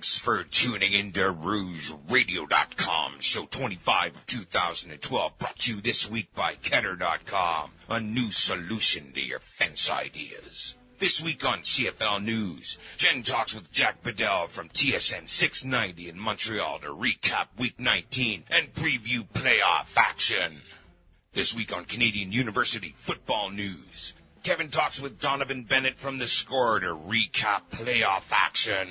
Thanks for tuning into RougeRadio.com, show 25 of 2012, brought to you this week by Ketter.com, a new solution to your fence ideas. This week on CFL News, Jenn talks with Jack Bedell from TSN 690 in Montreal to recap Week 19 and preview playoff action. This week on Canadian University Football News, Kevin talks with Donnovan Bennett from The Score to recap playoff action.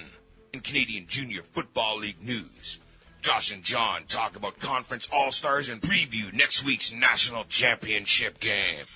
In Canadian Junior Football League news, Josh and John talk about Conference All-Stars and preview next week's National Championship game.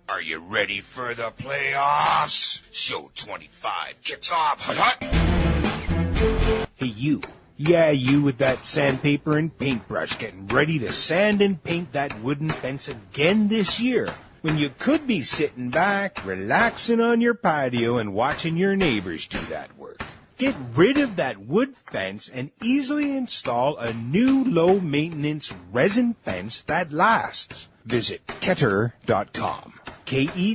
Are you ready for the playoffs? Show 25 kicks off. Hut, hut. Hey, you. Yeah, you with that sandpaper and paintbrush getting ready to sand and paint that wooden fence again this year, when you could be sitting back, relaxing on your patio and watching your neighbors do that work. Get rid of that wood fence and easily install a new low-maintenance resin fence that lasts. Visit Ketter.com. Keter.com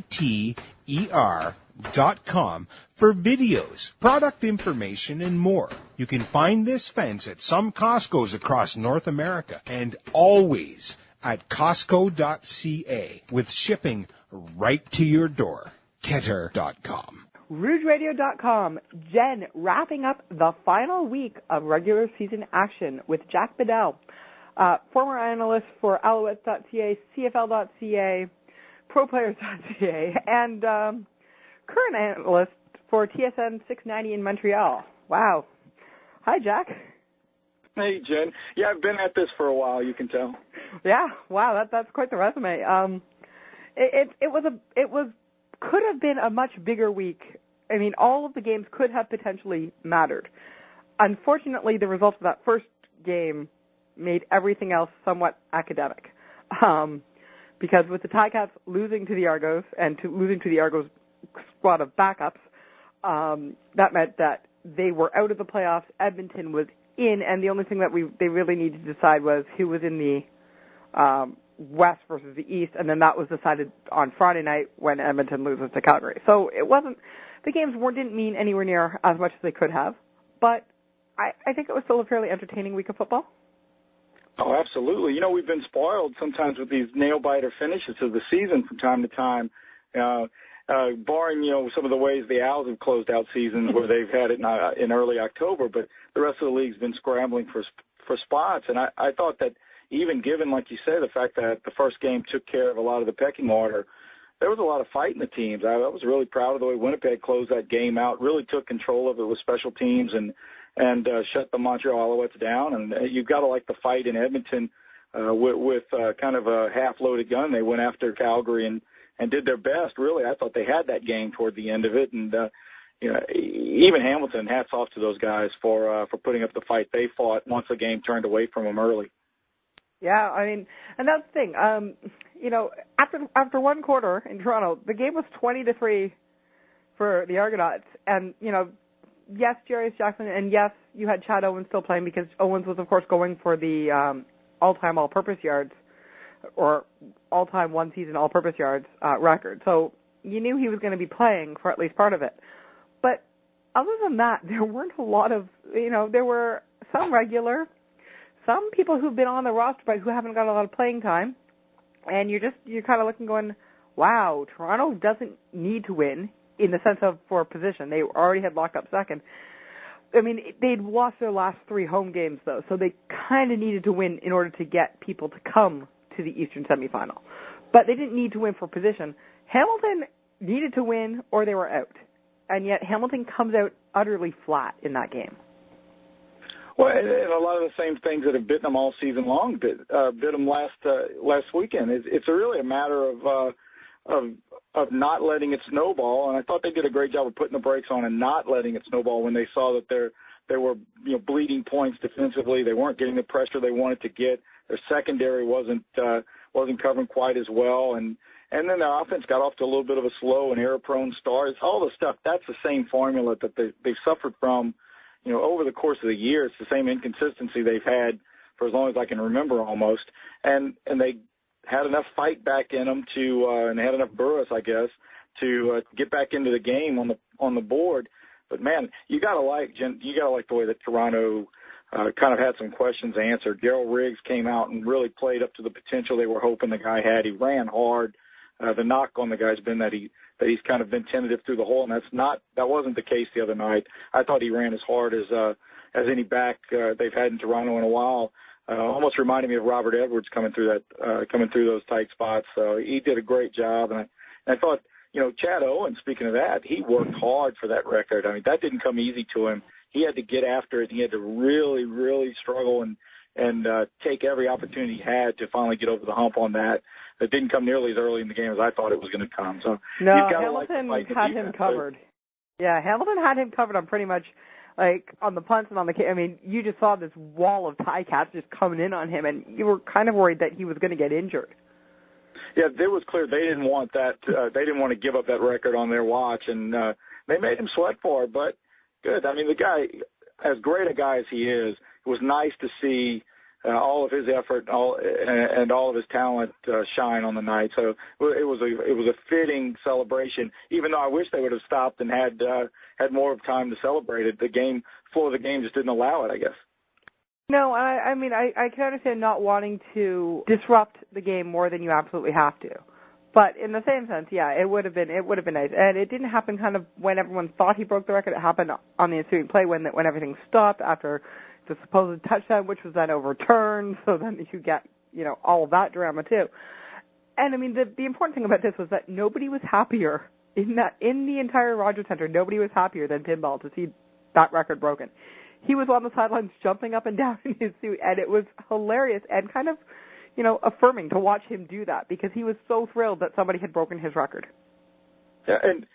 for videos, product information, and more. You can find this fence at some Costco's across North America and always at Costco.ca with shipping right to your door. Ketter.com. RougeRadio.com. Jen wrapping up the final week of regular season action with Jack Bedell, former analyst for Alouettes.ca, CFL.ca, ProPlayers.ca, and current analyst for TSN 690 in Montreal. Wow. Hi, Jack. Hey, Jen. Yeah, I've been at this for a while, you can tell. Yeah, wow, that's quite the resume. Could have been a much bigger week. I mean, all of the games could have potentially mattered. Unfortunately, the result of that first game made everything else somewhat academic. Because with the Ticats losing to the Argos and losing to the Argos squad of backups, that meant that they were out of the playoffs. Edmonton was in, and the only thing that they really needed to decide was who was in the West versus the East, and then that was decided on Friday night when Edmonton loses to Calgary. So the games didn't mean anywhere near as much as they could have, but I think it was still a fairly entertaining week of football. Oh, absolutely. You know, we've been spoiled sometimes with these nail-biter finishes of the season from time to time, barring, some of the ways the Owls have closed out seasons where they've had it in early October, but the rest of the league's been scrambling for spots, and I thought that even given, like you say, the fact that the first game took care of a lot of the pecking order, there was a lot of fight in the teams. I was really proud of the way Winnipeg closed that game out, really took control of it with special teams and shut the Montreal Alouettes down. And you've got to like the fight in Edmonton with kind of a half-loaded gun. They went after Calgary and did their best. Really, I thought they had that game toward the end of it. And even Hamilton, hats off to those guys for putting up the fight they fought once the game turned away from them early. Yeah, I mean, and that's the thing. After one quarter in Toronto, the game was 20-3 for the Argonauts, and yes, Jarius Jackson, and yes, you had Chad Owens still playing because Owens was, of course, going for the all-time all-purpose yards or all-time one-season all-purpose yards record. So you knew he was going to be playing for at least part of it. But other than that, there weren't a lot of, there were some regular. Some people who've been on the roster but who haven't got a lot of playing time, and you're kind of looking going, wow, Toronto doesn't need to win in the sense of for position. They already had locked up second. I mean, they'd lost their last 3 home games, though, so they kind of needed to win in order to get people to come to the Eastern semifinal. But they didn't need to win for position. Hamilton needed to win or they were out, and yet Hamilton comes out utterly flat in that game. Well, and a lot of the same things that have bitten them all season long bit them last weekend. It's really a matter of not letting it snowball, and I thought they did a great job of putting the brakes on and not letting it snowball when they saw that they were bleeding points defensively. They weren't getting the pressure they wanted to get. Their secondary wasn't covering quite as well, and then their offense got off to a little bit of a slow and error-prone start. It's all the stuff. That's the same formula that they've suffered from. Over the course of the year, it's the same inconsistency they've had for as long as I can remember almost. And they had enough fight back in them and they had enough Burris, I guess, to get back into the game on the board. But man, you gotta like the way that Toronto kind of had some questions answered. Darryl Riggs came out and really played up to the potential they were hoping the guy had. He ran hard. The knock on the guy's been that he's kind of been tentative through the hole, and that wasn't the case the other night. I thought he ran as hard as any back they've had in Toronto in a while. Almost reminded me of Robert Edwards coming through those tight spots. So he did a great job, and I thought, Chad Owen, speaking of that, he worked hard for that record. I mean, that didn't come easy to him. He had to get after it. He had to really, really struggle and take every opportunity he had to finally get over the hump on that. It didn't come nearly as early in the game as I thought it was going to come. So no, you've got Hamilton had him covered. Too. Yeah, Hamilton had him covered on pretty much on the punts and on the kick. I mean, you just saw this wall of tie cats just coming in on him, and you were kind of worried that he was going to get injured. Yeah, it was clear they didn't want that. They didn't want to give up that record on their watch, and they made him sweat for it. But good. I mean, the guy, as great a guy as he is, it was nice to see all of his effort and all of his talent shine on the night. So it was a fitting celebration. Even though I wish they would have stopped and had more of time to celebrate it. The flow of the game just didn't allow it, I guess. No, I mean, I can understand not wanting to disrupt the game more than you absolutely have to. But in the same sense, yeah, it would have been nice. And it didn't happen kind of when everyone thought he broke the record. It happened on the ensuing play when everything stopped after the supposed touchdown, which was then overturned. So then you get, all of that drama too. And I mean, the important thing about this was that nobody was happier in the entire Rogers Centre. Nobody was happier than Pinball to see that record broken. He was on the sidelines jumping up and down in his suit, and it was hilarious and kind of, affirming to watch him do that because he was so thrilled that somebody had broken his record. Yeah, and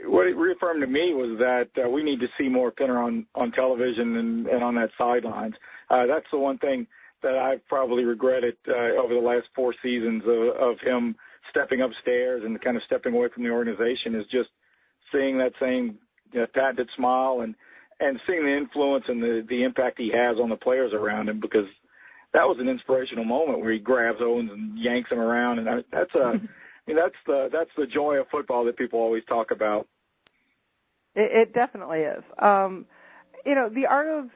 what it reaffirmed to me was that we need to see more Pinner on television and on that sidelines. That's the one thing that I've probably regretted over the last 4 seasons of him stepping upstairs and kind of stepping away from the organization is just seeing that same patented smile and seeing the influence and the impact he has on the players around him, because that was an inspirational moment where he grabs Owens and yanks him around, and that's the joy of football that people always talk about. It definitely is. The art of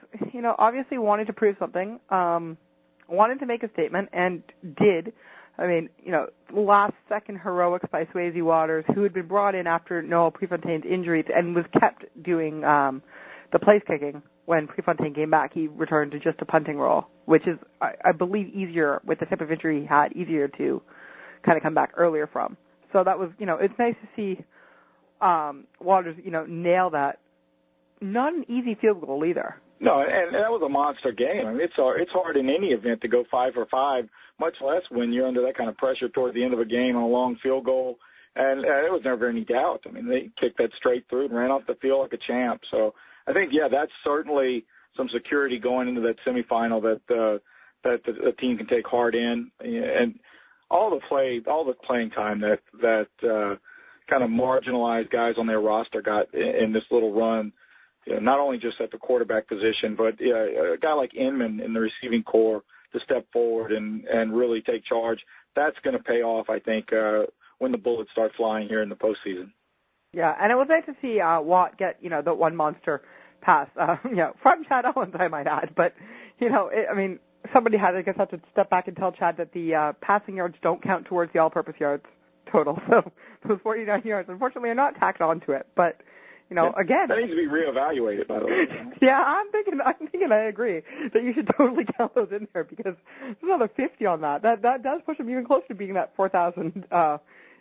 obviously wanted to prove something, wanted to make a statement, and did. I mean, last second heroics by Swayze Waters, who had been brought in after Noel Prefontaine's injuries and was kept doing the place kicking. When Prefontaine came back, he returned to just a punting role, which is, I believe, easier with the type of injury he had, easier to kind of come back earlier from. So that was, it's nice to see Waters, nail that. Not an easy field goal either. No, and that was a monster game. I mean, it's hard in any event to go 5 for 5, much less when you're under that kind of pressure toward the end of a game on a long field goal. And there was never any doubt. I mean, they kicked that straight through and ran off the field like a champ. So I think, that's certainly some security going into that semifinal that the team can take heart in, and all the playing time that kind of marginalized guys on their roster got in this little run. Not only just at the quarterback position, but a guy like Inman in the receiving corps to step forward and really take charge. That's going to pay off, I think, when the bullets start flying here in the postseason. Yeah, and it was nice to see Watt get, the one monster pass, from Chad Owens, I might add. But, somebody had, I guess, have to step back and tell Chad that the passing yards don't count towards the all-purpose yards total. So those 49 yards, unfortunately, are not tacked onto it. But, again, that needs to be reevaluated, by the way. Yeah, I'm thinking. I agree that you should totally count those in there because there's another 50 on that. That does push him even closer to being that 4,000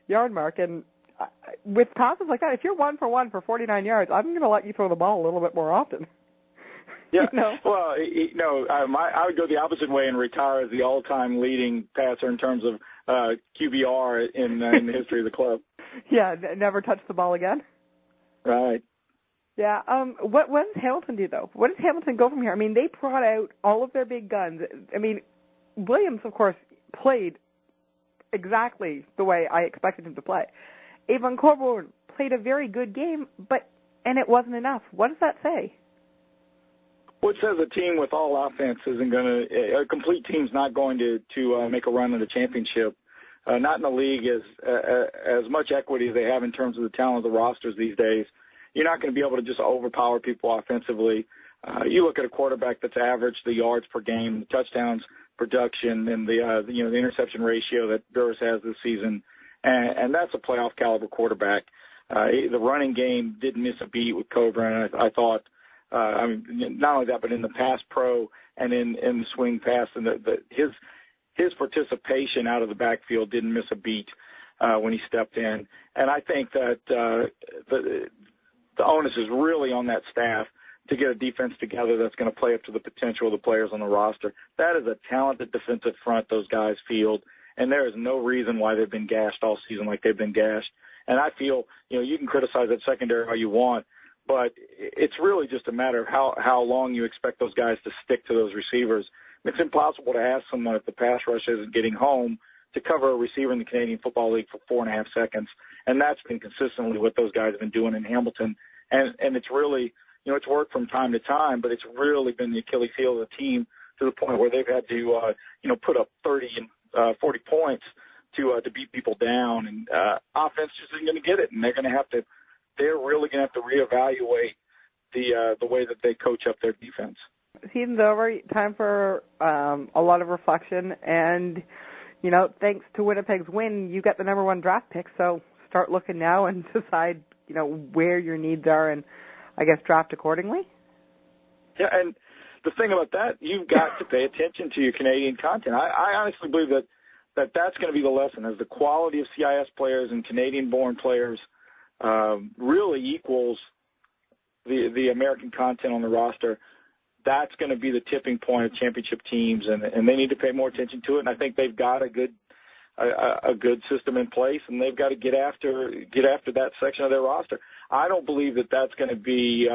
yard mark. And with passes like that, if you're 1 for 1 for 49 yards, I'm going to let you throw the ball a little bit more often. Yeah. Well, I would go the opposite way and retire as the all-time leading passer in terms of QBR in the history of the club. Yeah, never touch the ball again. Right. Yeah. What does Hamilton do, though? What does Hamilton go from here? I mean, they brought out all of their big guns. I mean, Williams, of course, played exactly the way I expected him to play. Avon Coburn played a very good game, and it wasn't enough. What does that say? Well, it says a team with all offense isn't going to – a complete team's not going to make a run at a championship. Not in the league as much equity as they have in terms of the talent of the rosters these days. you're not going to be able to just overpower people offensively. You look at a quarterback that's averaged the yards per game, the touchdowns production, and the interception ratio that Burris has this season, and that's a playoff caliber quarterback. The running game didn't miss a beat with Coburn. I thought, not only that, but in the pass pro and in the swing pass, and his participation out of the backfield didn't miss a beat when he stepped in. And I think that the onus is really on that staff to get a defense together that's going to play up to the potential of the players on the roster. That is a talented defensive front those guys field, and there is no reason why they've been gashed all season like they've been gashed. And I feel, you can criticize that secondary all you want, but it's really just a matter of how long you expect those guys to stick to those receivers. It's impossible to ask someone if the pass rush isn't getting home to cover a receiver in the Canadian Football League for 4.5 seconds. And that's been consistently what those guys have been doing in Hamilton. And it's really, it's worked from time to time, but it's really been the Achilles heel of the team to the point where they've had to, put up 30 and 40 points to beat people down. And offense just isn't going to get it. And they're really going to have to reevaluate the way that they coach up their defense. Season's over. Time for a lot of reflection. And, thanks to Winnipeg's win, you got the number 1 draft pick. So start looking now and decide, where your needs are and, I guess, draft accordingly. Yeah, and the thing about that, you've got to pay attention to your Canadian content. I honestly believe that's going to be the lesson, as the quality of CIS players and Canadian-born players really equals the American content on the roster. That's going to be the tipping point of championship teams, and they need to pay more attention to it. And I think they've got a good system in place, and they've got to get after that section of their roster. I don't believe that that's going to be.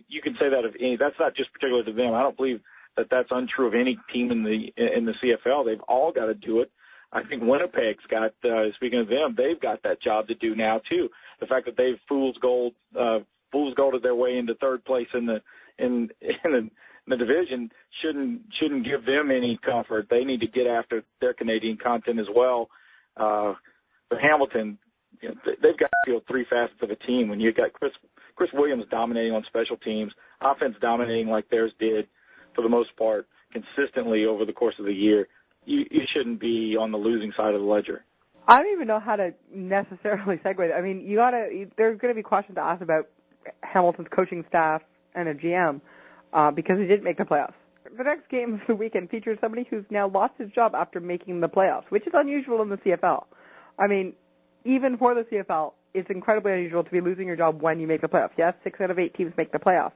You can say that of any. That's not just particular to them. I don't believe that that's untrue of any team in the CFL. They've all got to do it. I think Winnipeg's got. Speaking of them, they've got that job to do now too. The fact that they've fool's golded their way into third place in the division shouldn't give them any comfort. They need to get after their Canadian content as well. But Hamilton, they've got to field 3 facets of a team. When you got Chris Williams dominating on special teams, offense dominating like theirs did for the most part consistently over the course of the year, you shouldn't be on the losing side of the ledger. I don't even know how to necessarily segue. I mean, there's going to be questions to ask about Hamilton's coaching staff and a GM because he didn't make the playoffs. The next game of the weekend features somebody who's now lost his job after making the playoffs, which is unusual in the CFL. I mean, even for the CFL, it's incredibly unusual to be losing your job when you make the playoffs. Yes, 6 out of 8 teams make the playoffs,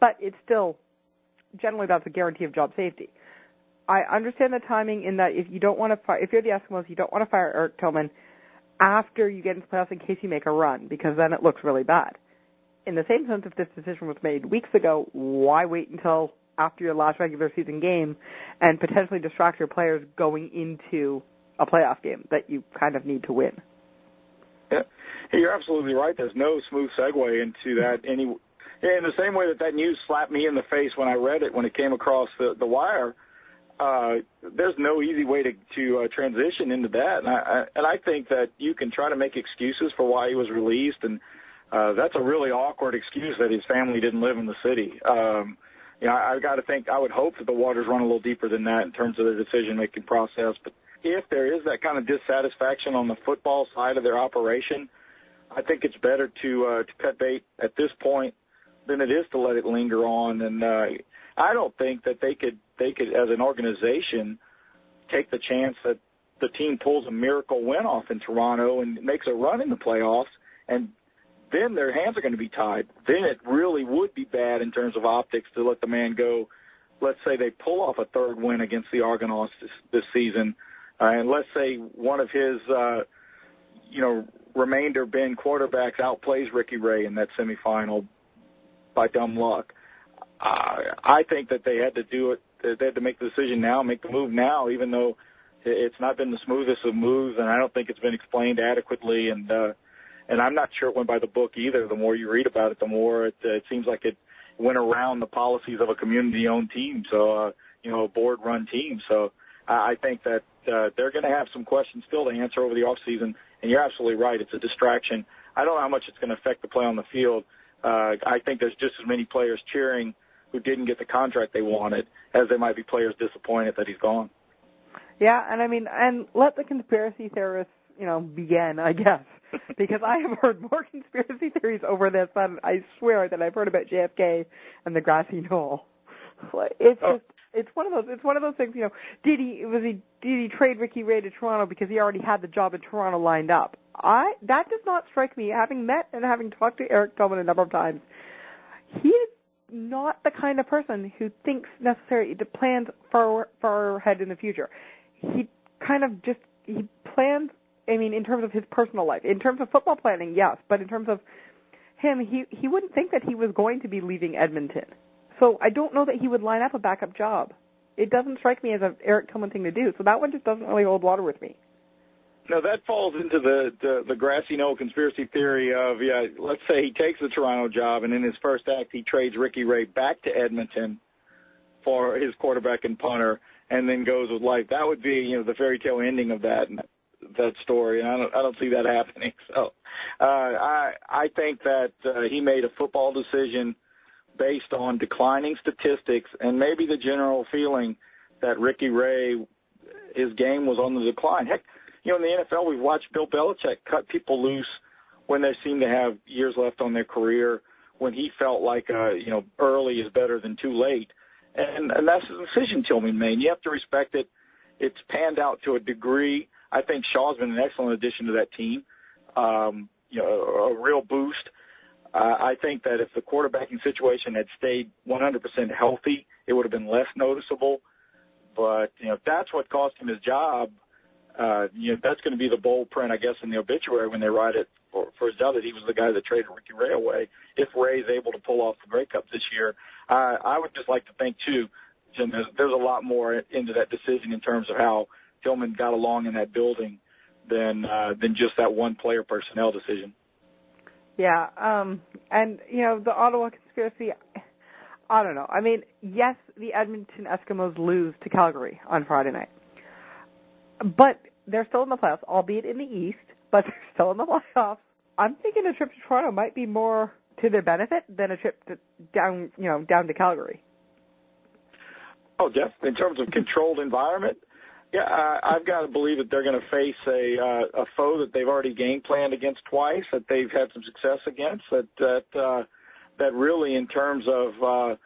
but it's still, generally that's a guarantee of job safety. I understand the timing in that if you're the Eskimos, you don't want to fire Eric Tillman after you get into the playoffs in case you make a run, because then it looks really bad. In the same sense, if this decision was made weeks ago, why wait until after your last regular season game and potentially distract your players going into a playoff game that you kind of need to win? Yeah, you're absolutely right. There's no smooth segue into that. In the same way that news slapped me in the face when I read it, when it came across the wire, there's no easy way to transition into that. And I think that you can try to make excuses for why he was released, and that's a really awkward excuse that his family didn't live in the city. I got to think, I would hope that the waters run a little deeper than that in terms of the decision-making process. But if there is that kind of dissatisfaction on the football side of their operation, I think it's better to cut bait at this point than it is to let it linger on. And I don't think that they could, as an organization, take the chance that the team pulls a miracle win off in Toronto and makes a run in the playoffs, and then their hands are going to be tied. Then it really would be bad in terms of optics to let the man go. Let's say they pull off a third win against the Argonauts this season, and let's say one of his, remainder Ben quarterbacks outplays Ricky Ray in that semifinal by dumb luck. I think that they had to do it. They had to make the decision now, make the move now, even though it's not been the smoothest of moves, and I don't think it's been explained adequately. And I'm not sure it went by the book either. The more you read about it, the more it seems like it went around the policies of a community-owned team, so a board-run team. So I think that they're going to have some questions still to answer over the offseason. And you're absolutely right; it's a distraction. I don't know how much it's going to affect the play on the field, I think there's just as many players cheering who didn't get the contract they wanted as there might be players disappointed that he's gone. Yeah, and I mean, and let the conspiracy theorists, begin, I guess, because I have heard more conspiracy theories over this than I swear that I've heard about JFK and the grassy knoll. It's just, it's one of those things. Did he trade Ricky Ray to Toronto because he already had the job in Toronto lined up? That does not strike me. Having met and having talked to Eric Tillman a number of times, he is not the kind of person who thinks necessarily to plans far ahead in the future. He kind of he plans. I mean, in terms of his personal life, in terms of football planning, yes, but in terms of him, he wouldn't think that he was going to be leaving Edmonton. So I don't know that he would line up a backup job. It doesn't strike me as an Eric Tillman thing to do. So that one just doesn't really hold water with me. No, that falls into the grassy knoll conspiracy theory of, let's say he takes the Toronto job, and in his first act he trades Ricky Ray back to Edmonton for his quarterback and punter, and then goes with life. That would be, the fairy tale ending of that story, and I don't see that happening. So I think that he made a football decision based on declining statistics and maybe the general feeling that Ricky Ray, his game was on the decline. Heck, in the NFL, we've watched Bill Belichick cut people loose when they seem to have years left on their career, when he felt like, early is better than too late. And that's the decision Tillman made. You have to respect it. It's panned out to a degree. I think Shaw's been an excellent addition to that team, a real boost. I think that if the quarterbacking situation had stayed 100% healthy, it would have been less noticeable. But, if that's what cost him his job, that's going to be the bold print, I guess, in the obituary when they write it for his job, that he was the guy that traded Ricky Ray away. If Ray's able to pull off the Grey Cup this year, I would just like to think, too, Jim, there's a lot more into that decision in terms of how Tillman got along in that building than just that one player personnel decision. Yeah, and the Ottawa conspiracy, I don't know. I mean, yes, the Edmonton Eskimos lose to Calgary on Friday night, but they're still in the playoffs, albeit in the East, but they're still in the playoffs. I'm thinking a trip to Toronto might be more to their benefit than a trip down to Calgary. Oh, Jeff, in terms of controlled environment, yeah, I've got to believe that they're going to face a foe that they've already game planned against twice, that they've had some success against, that really, in terms of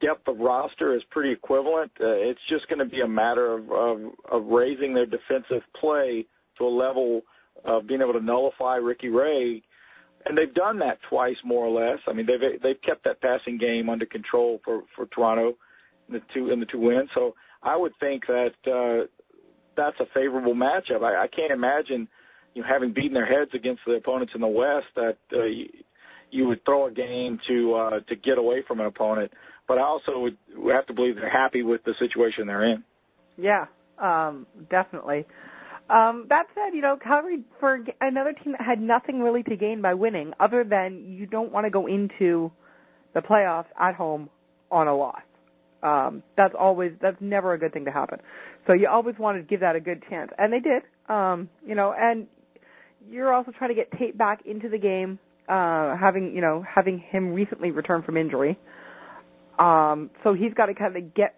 depth of roster, is pretty equivalent. It's just going to be a matter of raising their defensive play to a level of being able to nullify Ricky Ray, and they've done that twice, more or less. I mean, they've kept that passing game under control for Toronto in the two wins. So I would think that that's a favorable matchup. I can't imagine, having beaten their heads against the opponents in the West, that you would throw a game to get away from an opponent. But I also would have to believe they're happy with the situation they're in. Yeah, definitely. That said, Calgary, for another team that had nothing really to gain by winning, other than you don't want to go into the playoffs at home on a loss. That's never a good thing to happen. So you always want to give that a good chance, and they did. And you're also trying to get Tate back into the game, having him recently return from injury. So he's got to kind of get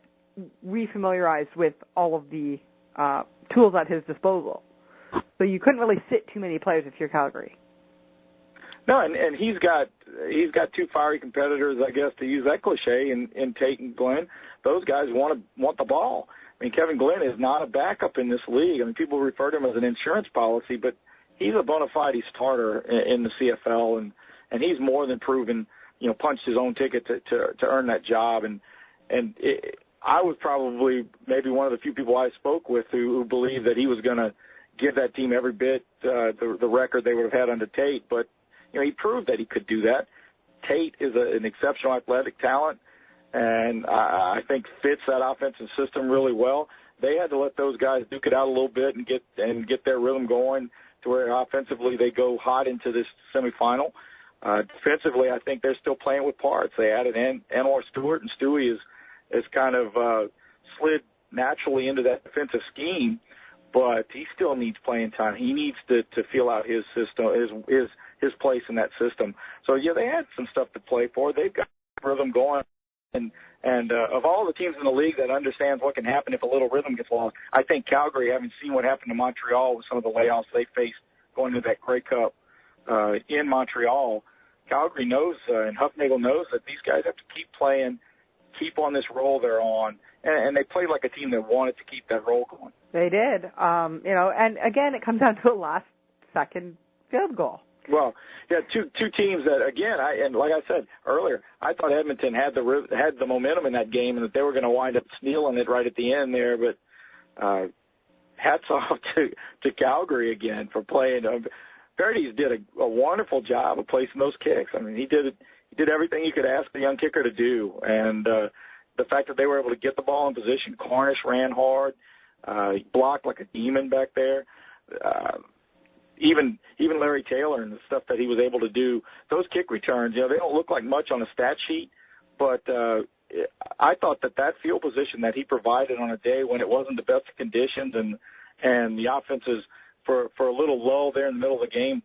refamiliarized with all of the tools at his disposal. So you couldn't really sit too many players if you're Calgary. No, and he's got two fiery competitors, I guess, to use that cliche, in Tate and Glenn. Those guys want the ball. I mean, Kevin Glenn is not a backup in this league. I mean, people refer to him as an insurance policy, but he's a bona fide starter in the CFL, and he's more than proven, punched his own ticket to earn that job. And I was probably maybe one of the few people I spoke with who believed that he was going to give that team every bit the record they would have had under Tate, but he proved that he could do that. Tate is an exceptional athletic talent, and I think fits that offensive system really well. They had to let those guys duke it out a little bit and get their rhythm going to where offensively they go hot into this semifinal. Defensively, I think they're still playing with parts. They added Anwar Stewart, and Stewie is kind of slid naturally into that defensive scheme, but he still needs playing time. He needs to feel out his system, his his place in that system. So, yeah, they had some stuff to play for. They've got rhythm going. And of all the teams in the league that understands what can happen if a little rhythm gets lost, I think Calgary, having seen what happened to Montreal with some of the layoffs they faced going into that Grey Cup in Montreal, Calgary knows and Huffnagel knows that these guys have to keep playing, keep on this roll they're on, and they played like a team that wanted to keep that roll going. They did. And again, it comes down to a last-second field goal. Well, yeah, two teams that, again, and like I said earlier, I thought Edmonton had the momentum in that game and that they were going to wind up stealing it right at the end there. But hats off to Calgary again for playing. Paradis did a wonderful job of placing those kicks. I mean, he did everything you could ask the young kicker to do, and the fact that they were able to get the ball in position. Cornish ran hard. He blocked like a demon back there. Even Larry Taylor and the stuff that he was able to do, those kick returns, they don't look like much on a stat sheet, but I thought that field position that he provided on a day when it wasn't the best of conditions and the offenses for a little lull there in the middle of the game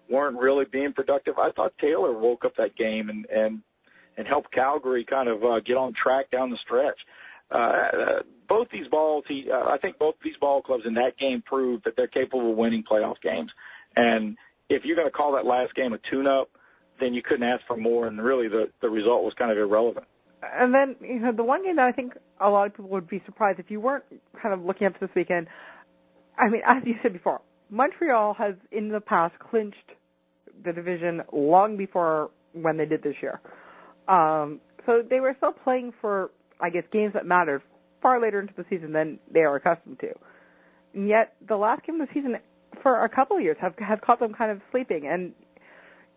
weren't really being productive, I thought Taylor woke up that game and helped Calgary kind of get on track down the stretch. Both these balls, I think both these ball clubs in that game proved that they're capable of winning playoff games. And if you're going to call that last game a tune-up, then you couldn't ask for more, and really the result was kind of irrelevant. And then, the one game that I think a lot of people would be surprised if you weren't kind of looking up to this weekend, I mean, as you said before, Montreal has in the past clinched the division long before when they did this year. So they were still playing for, I guess, games that mattered far later into the season than they are accustomed to. And yet, the last game of the season, for a couple of years, have caught them kind of sleeping. And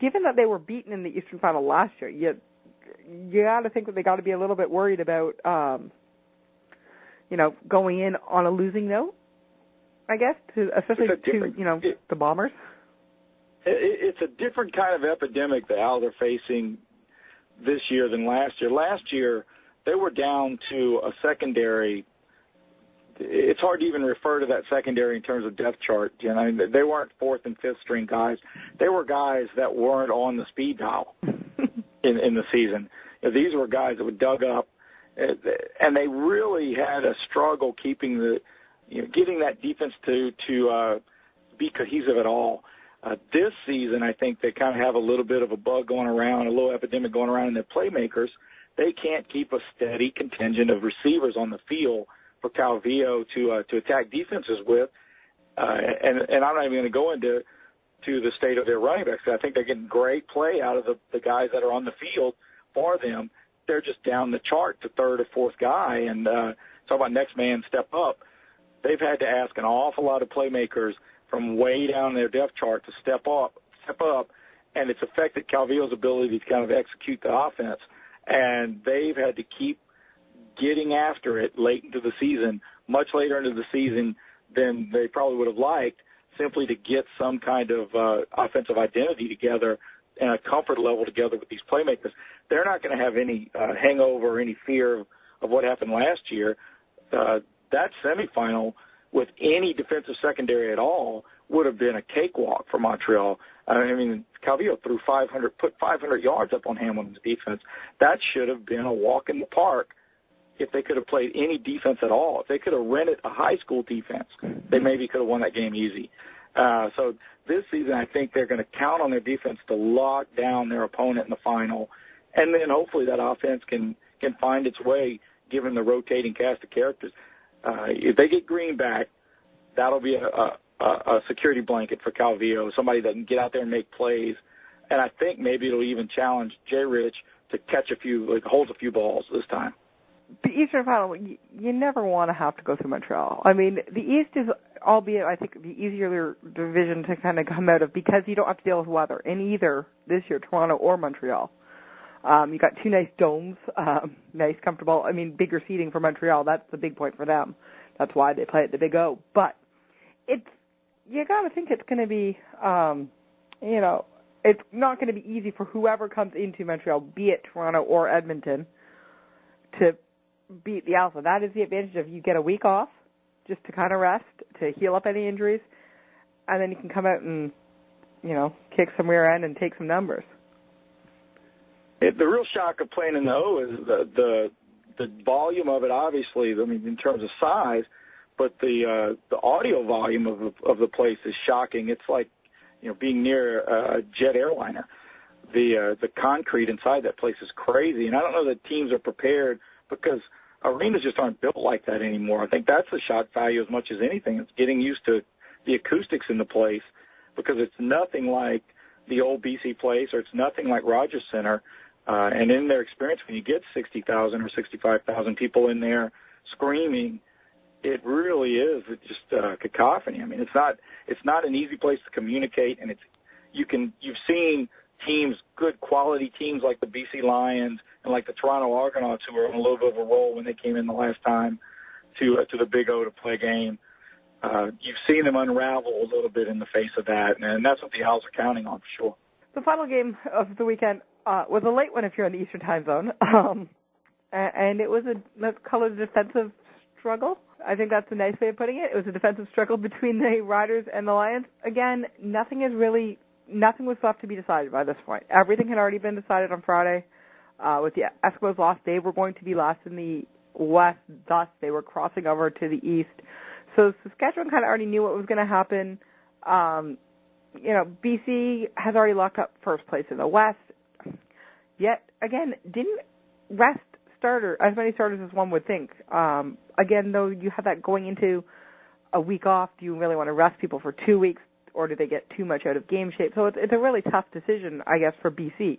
given that they were beaten in the Eastern Final last year, you got to think that they got to be a little bit worried about, going in on a losing note, I guess, especially to the Bombers. It's a different kind of epidemic that Al they're facing this year than last year. Last year, they were down to a secondary. It's hard to even refer to that secondary in terms of depth chart. I mean, they weren't fourth and fifth string guys. They were guys that weren't on the speed dial in the season. These were guys that were dug up, and they really had a struggle keeping getting that defense to be cohesive at all. This season, I think they kind of have a little bit of a bug going around, a little epidemic going around in their playmakers. They can't keep a steady contingent of receivers on the field for Calvillo to attack defenses with. And I'm not even going to go into the state of their running backs. I think they're getting great play out of the guys that are on the field for them. They're just down the chart to third or fourth guy. And talk about next man step up. They've had to ask an awful lot of playmakers from way down their depth chart to step up, and it's affected Calvillo's ability to kind of execute the offense. And they've had to keep getting after it late into the season, much later into the season than they probably would have liked, simply to get some kind of offensive identity together and a comfort level together with these playmakers. They're not going to have any hangover or any fear of what happened last year. That semifinal with any defensive secondary at all would have been a cakewalk for Montreal. I mean, Calvillo put 500 yards up on Hamilton's defense. That should have been a walk in the park if they could have played any defense at all. If they could have rented a high school defense, they maybe could have won that game easy. So this season, I think they're going to count on their defense to lock down their opponent in the final, and then hopefully that offense can find its way given the rotating cast of characters. If they get Green back, that'll be a security blanket for Calvillo, somebody that can get out there and make plays. And I think maybe it'll even challenge Jay Rich to hold a few balls this time. The Eastern Final, you never want to have to go through Montreal. I mean, the East is, albeit I think, the easier division to kind of come out of because you don't have to deal with weather in either this year, Toronto or Montreal. You got two nice domes, nice, comfortable. I mean, bigger seating for Montreal. That's the big point for them. That's why they play at the Big O. But you got to think it's going to be, it's not going to be easy for whoever comes into Montreal, be it Toronto or Edmonton, to beat the Alpha. That is the advantage of you get a week off just to kind of rest, to heal up any injuries, and then you can come out and kick some rear end and take some numbers. The real shock of playing in the O is the volume of it, obviously, I mean, in terms of size, but the audio volume of the place is shocking. It's like, being near a jet airliner. The concrete inside that place is crazy, and I don't know that teams are prepared because arenas just aren't built like that anymore. I think that's the shock value as much as anything. It's getting used to the acoustics in the place because it's nothing like the old BC place or it's nothing like Rogers Center. And in their experience, when you get 60,000 or 65,000 people in there screaming, it really is just cacophony. I mean, it's not an easy place to communicate, and you've seen teams, good quality teams like the BC Lions and like the Toronto Argonauts, who were on a little bit of a roll when they came in the last time to the Big O to play a game. You've seen them unravel a little bit in the face of that, and that's what the Owls are counting on for sure. The final game of the weekend was a late one if you're in the Eastern Time Zone, and it was let's call it a defensive struggle. I think that's a nice way of putting it. It was a defensive struggle between the Riders and the Lions. Again, nothing was left to be decided by this point. Everything had already been decided on Friday. With the Eskimos lost, they were going to be last in the West, thus they were crossing over to the East. So Saskatchewan kind of already knew what was going to happen. BC has already locked up first place in the West. Yet, again, didn't rest as many starters as one would think. Again, though, you have that going into a week off. Do you really want to rest people for 2 weeks, or do they get too much out of game shape? So it's a really tough decision, I guess, for BC.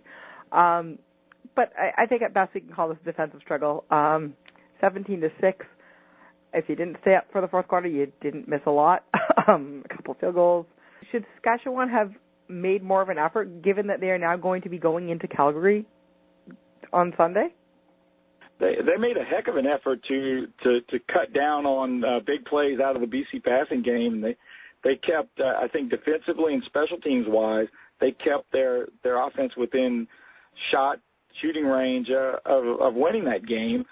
But I think at best we can call this a defensive struggle. 17-6. If you didn't stay up for the fourth quarter, you didn't miss a lot. A couple of field goals. Should Saskatchewan have made more of an effort, given that they are now going to be going into Calgary on Sunday? They made a heck of an effort to cut down on big plays out of the BC passing game. They kept, I think, defensively and special teams wise, they kept their offense within shooting range of winning that game.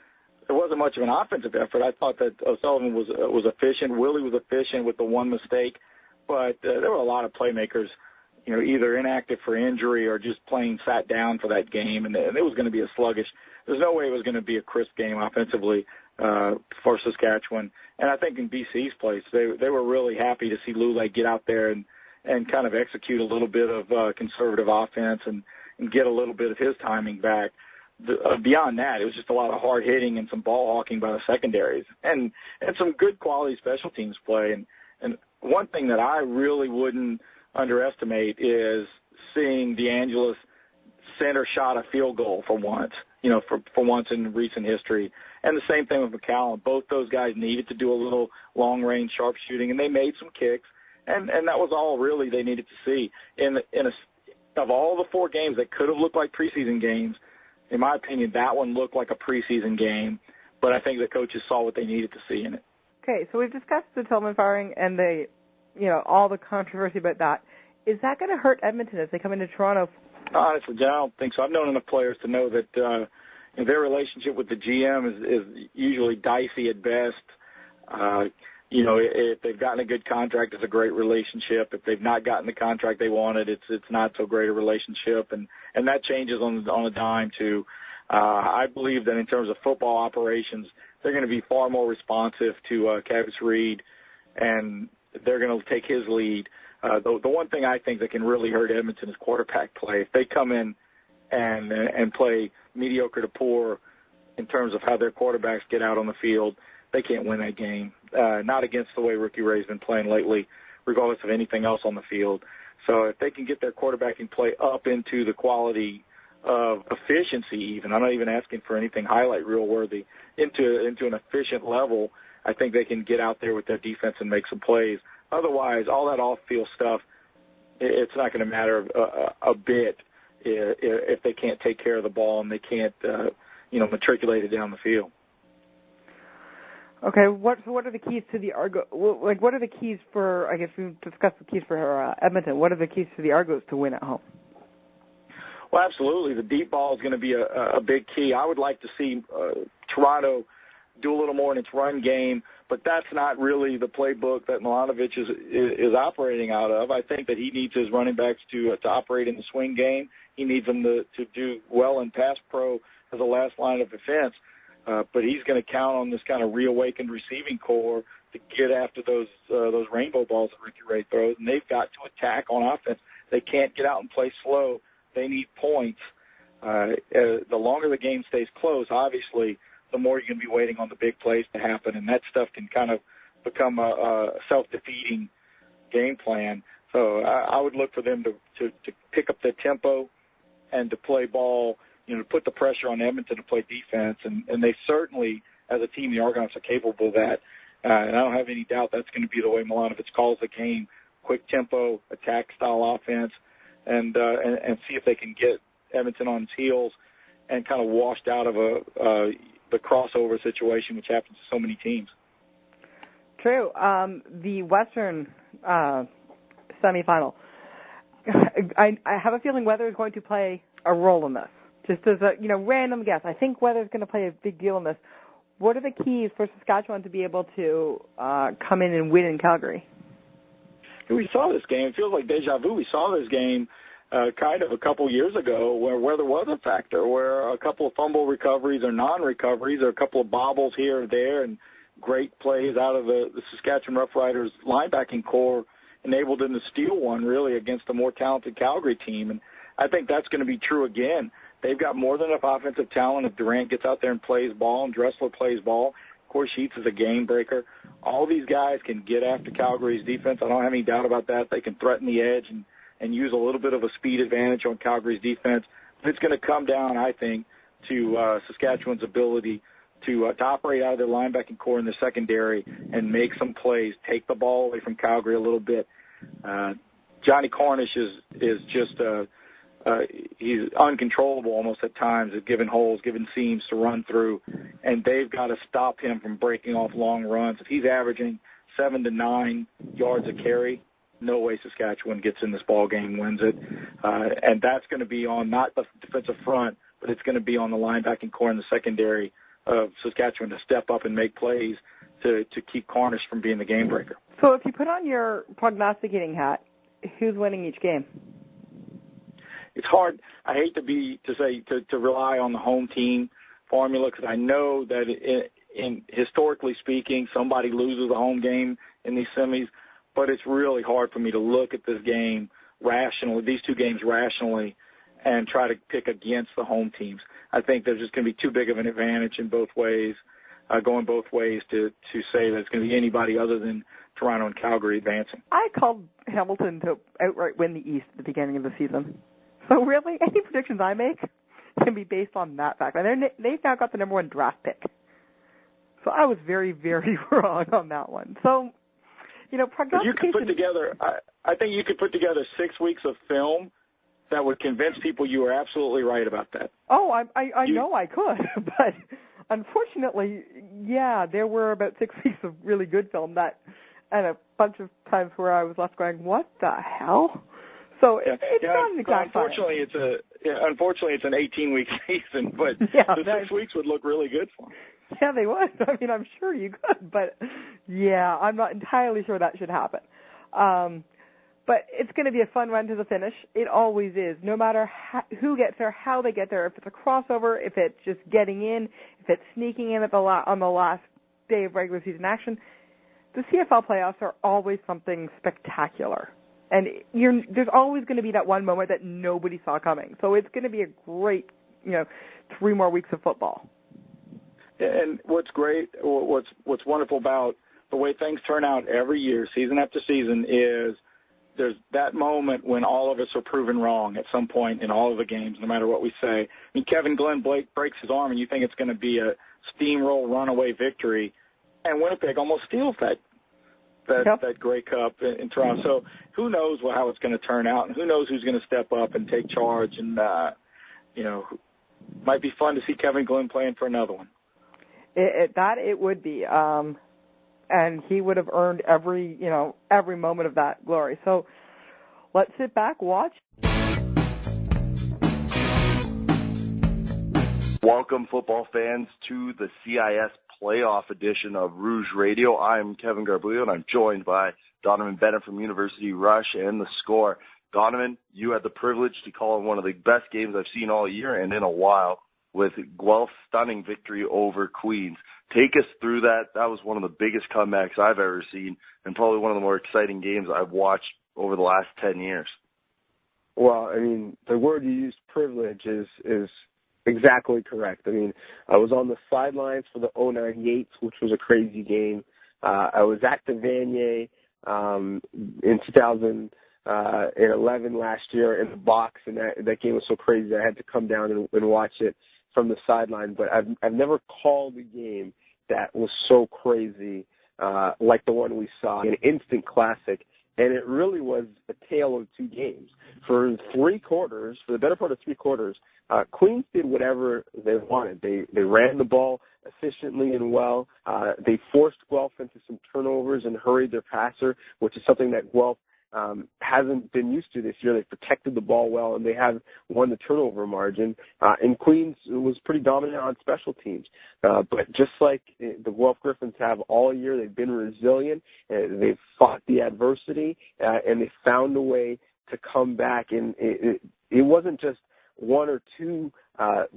There wasn't much of an offensive effort. I thought that O'Sullivan was efficient. Willie was efficient with the one mistake, but there were a lot of playmakers, either inactive for injury or just plain sat down for that game, and it was going to be a sluggish. There's no way it was going to be a crisp game offensively for Saskatchewan. And I think in BC's place, they were really happy to see Lule get out there and kind of execute a little bit of conservative offense and get a little bit of his timing back. Beyond that, it was just a lot of hard hitting and some ball hawking by the secondaries and some good quality special teams play. And one thing that I really wouldn't underestimate is seeing DeAngelis center shot a field goal for once, for once in recent history. And the same thing with McCallum. Both those guys needed to do a little long-range sharpshooting, and they made some kicks, and that was all really they needed to see. Of all the four games that could have looked like preseason games, in my opinion, that one looked like a preseason game, but I think the coaches saw what they needed to see in it. Okay, so we've discussed the Tillman firing and all the controversy about that. Is that going to hurt Edmonton as they come into Toronto? Honestly, I don't think so. I've known enough players to know that their relationship with the GM is usually dicey at best. If they've gotten a good contract, it's a great relationship. If they've not gotten the contract they wanted, it's not so great a relationship, and that changes on a dime too. I believe that in terms of football operations, they're going to be far more responsive to Cavis Reed, and they're going to take his lead. The one thing I think that can really hurt Edmonton is quarterback play. If they come in and play mediocre to poor in terms of how their quarterbacks get out on the field, they can't win that game. Not against the way Rookie Ray's been playing lately, regardless of anything else on the field. So if they can get their quarterbacking play up into the quality of efficiency even, I'm not even asking for anything highlight reel worthy, into an efficient level, I think they can get out there with their defense and make some plays. Otherwise, all that off-field stuff, it's not going to matter a bit if they can't take care of the ball and they can't, matriculate it down the field. Okay, what are the keys to the Argos? Like, what are the keys for? I guess we discussed the keys for Edmonton. What are the keys to the Argos to win at home? Well, absolutely. The deep ball is going to be a big key. I would like to see Toronto do a little more in its run game, but that's not really the playbook that Milanovic is operating out of. I think that he needs his running backs to operate in the swing game. He needs them to do well in pass pro as a last line of defense. But he's going to count on this kind of reawakened receiving core to get after those rainbow balls that Ricky Ray throws, and they've got to attack on offense. They can't get out and play slow. They need points. The longer the game stays close, obviously, the more you're going to be waiting on the big plays to happen, and that stuff can kind of become a self-defeating game plan. So I would look for them to pick up the tempo and to play ball, to put the pressure on Edmonton to play defense, and they certainly, as a team, the Argonauts are capable of that. And I don't have any doubt that's going to be the way Milanovic calls the game: quick tempo, attack style offense, and see if they can get Edmonton on its heels and kind of washed out of the crossover situation, which happens to so many teams. True. The Western semifinal. I have a feeling weather is going to play a role in this. Just as a random guess, I think weather is going to play a big deal in this. What are the keys for Saskatchewan to be able to come in and win in Calgary? We saw this game. It feels like deja vu. We saw this game kind of a couple years ago where weather was a factor, where a couple of fumble recoveries or non-recoveries or a couple of bobbles here or there and great plays out of the Saskatchewan Roughriders linebacking core enabled them to steal one really against a more talented Calgary team. And I think that's going to be true again. They've got more than enough offensive talent if Durant gets out there and plays ball and Dressler plays ball. Of course, Sheets is a game breaker. All these guys can get after Calgary's defense. I don't have any doubt about that. They can threaten the edge and use a little bit of a speed advantage on Calgary's defense. But it's going to come down, I think, to Saskatchewan's ability to operate out of their linebacking core in the secondary and make some plays, take the ball away from Calgary a little bit. Johnny Cornish is just he's uncontrollable almost at times at giving holes, giving seams to run through, and they've got to stop him from breaking off long runs. If he's averaging 7 to 9 yards a carry, no way Saskatchewan gets in this ball game and wins it. And that's going to be on not the defensive front, but it's going to be on the linebacking core in the secondary of Saskatchewan to step up and make plays to keep Cornish from being the game breaker. So if you put on your prognosticating hat, who's winning each game? It's hard. I hate to rely on the home team formula because I know that in historically speaking, somebody loses a home game in these semis, but it's really hard for me to look at this game rationally, these two games rationally, and try to pick against the home teams. I think there's just going to be too big of an advantage in both ways, going both ways to say that it's going to be anybody other than Toronto and Calgary advancing. I called Hamilton to outright win the East at the beginning of the season. So really, any predictions I make can be based on that fact. And they've now got the number 1 draft pick. So I was very, very wrong on that one. So, prognostication. You could put together, I think you could put together 6 weeks of film that would convince people you were absolutely right about that. Oh, I know I could, but unfortunately, yeah, there were about 6 weeks of really good film and a bunch of times where I was left going, what the hell? So it's not an exact science. Unfortunately, it's an 18-week season, but the 6 weeks would look really good for them. Yeah, they would. I mean, I'm sure you could, but yeah, I'm not entirely sure that should happen. But it's going to be a fun run to the finish. It always is, no matter who gets there, how they get there, if it's a crossover, if it's just getting in, if it's sneaking in on the last day of regular season action. The CFL playoffs are always something spectacular. And there's always going to be that one moment that nobody saw coming. So it's going to be a great, 3 more weeks of football. And what's great, what's wonderful about the way things turn out every year, season after season, is there's that moment when all of us are proven wrong at some point in all of the games, no matter what we say. I mean, Kevin Glenn breaks his arm, and you think it's going to be a steamroll runaway victory, and Winnipeg almost steals that Grey Cup in Toronto. So who knows how it's going to turn out, and who knows who's going to step up and take charge. And, might be fun to see Kevin Glenn playing for another one. It would be. And he would have earned every moment of that glory. So let's sit back, watch. Welcome, football fans, to the CIS playoff edition of Rouge Radio. I'm Kevin Garbuio, and I'm joined by Donnovan Bennett from University Rush and The Score. Donnovan, you had the privilege to call one of the best games I've seen all year and in a while, with Guelph's stunning victory over Queens. Take us through that. That was one of the biggest comebacks I've ever seen, and probably one of the more exciting games I've watched over the last 10 years. Well, I mean, the word you used, privilege, is exactly correct. I mean, I was on the sidelines for the 09 Yates, which was a crazy game. I was at the Vanier in 2011 last year in the box, and that game was so crazy I had to come down and watch it from the sideline. But I've never called a game that was so crazy like the one we saw, an instant classic. And it really was a tale of two games. For 3 quarters, for the better part of 3 quarters, Queens did whatever they wanted. They ran the ball efficiently and well. They forced Guelph into some turnovers and hurried their passer, which is something that Guelph hasn't been used to this year. They protected the ball well, and they have won the turnover margin. And Queens was pretty dominant on special teams. But just like the Guelph Griffins have all year, they've been resilient. They've fought the adversity, and they found a way to come back. And it wasn't just 1 or 2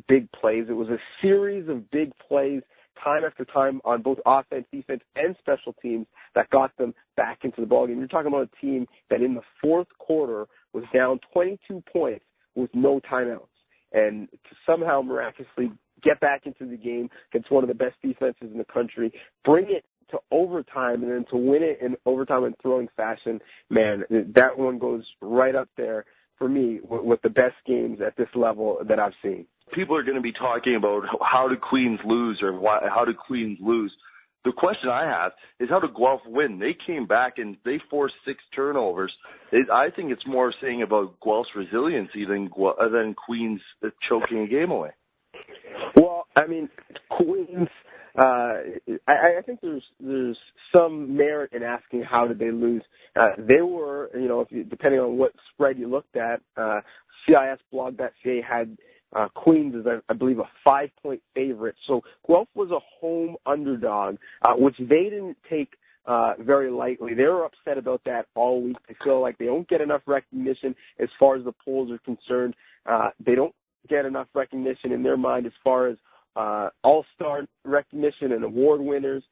big plays. It was a series of big plays time after time on both offense, defense, and special teams that got them back into the ballgame. You're talking about a team that in the 4th quarter was down 22 points with no timeouts. And to somehow miraculously get back into the game against one of the best defenses in the country, bring it to overtime, and then to win it in overtime in throwing fashion, man, that one goes right up there for me with the best games at this level that I've seen. People are going to be talking about how did Queens lose, or how did Queens lose. The question I have is, how did Guelph win? They came back and they forced 6 turnovers. I think it's more saying about Guelph's resiliency than Queens choking a game away. Well, I mean, Queens, I think there's some merit in asking how did they lose. They were, depending on what spread you looked at, CIS blog.ca had Queens is, I believe, a 5-point favorite. So Guelph was a home underdog, which they didn't take very lightly. They were upset about that all week. They feel like they don't get enough recognition as far as the polls are concerned. They don't get enough recognition in their mind as far as all-star recognition and award winners.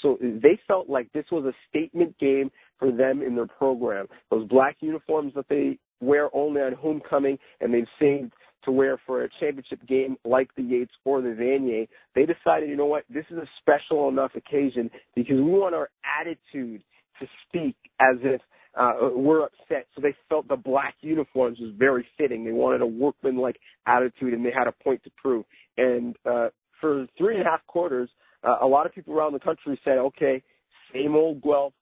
So they felt like this was a statement game for them in their program. Those black uniforms that they wear only on homecoming and they've saved to wear for a championship game like the Yates or the Vanier, they decided, you know what, this is a special enough occasion because we want our attitude to speak as if we're upset. So they felt the black uniforms was very fitting. They wanted a workmanlike attitude, and they had a point to prove. And for 3.5 quarters, a lot of people around the country said, okay, same old Guelph.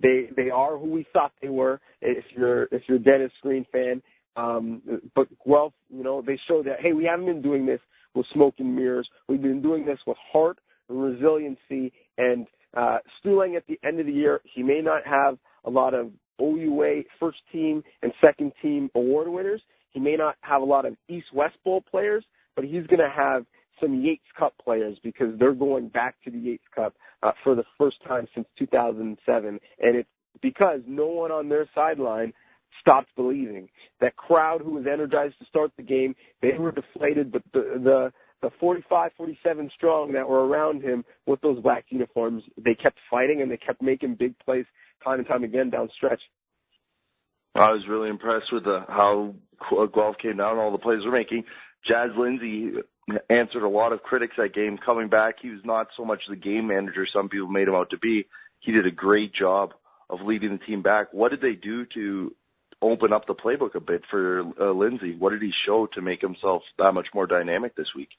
They are who we thought they were. If you're a Dennis Green fan. But Guelph, they showed that, hey, we haven't been doing this with smoke and mirrors. We've been doing this with heart and resiliency. And Stu Lang at the end of the year, he may not have a lot of OUA first team and second team award winners. He may not have a lot of East-West Bowl players, but he's going to have some Yates Cup players because they're going back to the Yates Cup for the first time since 2007. And it's because no one on their sideline stopped believing. That crowd who was energized to start the game, they were deflated, but the 45, 47 strong that were around him with those black uniforms, they kept fighting and they kept making big plays time and time again down stretch. I was really impressed with how Guelph came down, all the plays we're making. Jazz Lindsay answered a lot of critics that game coming back. He was not so much the game manager some people made him out to be. He did a great job of leading the team back. What did they do to open up the playbook a bit for Lindsay? What did he show to make himself that much more dynamic this week?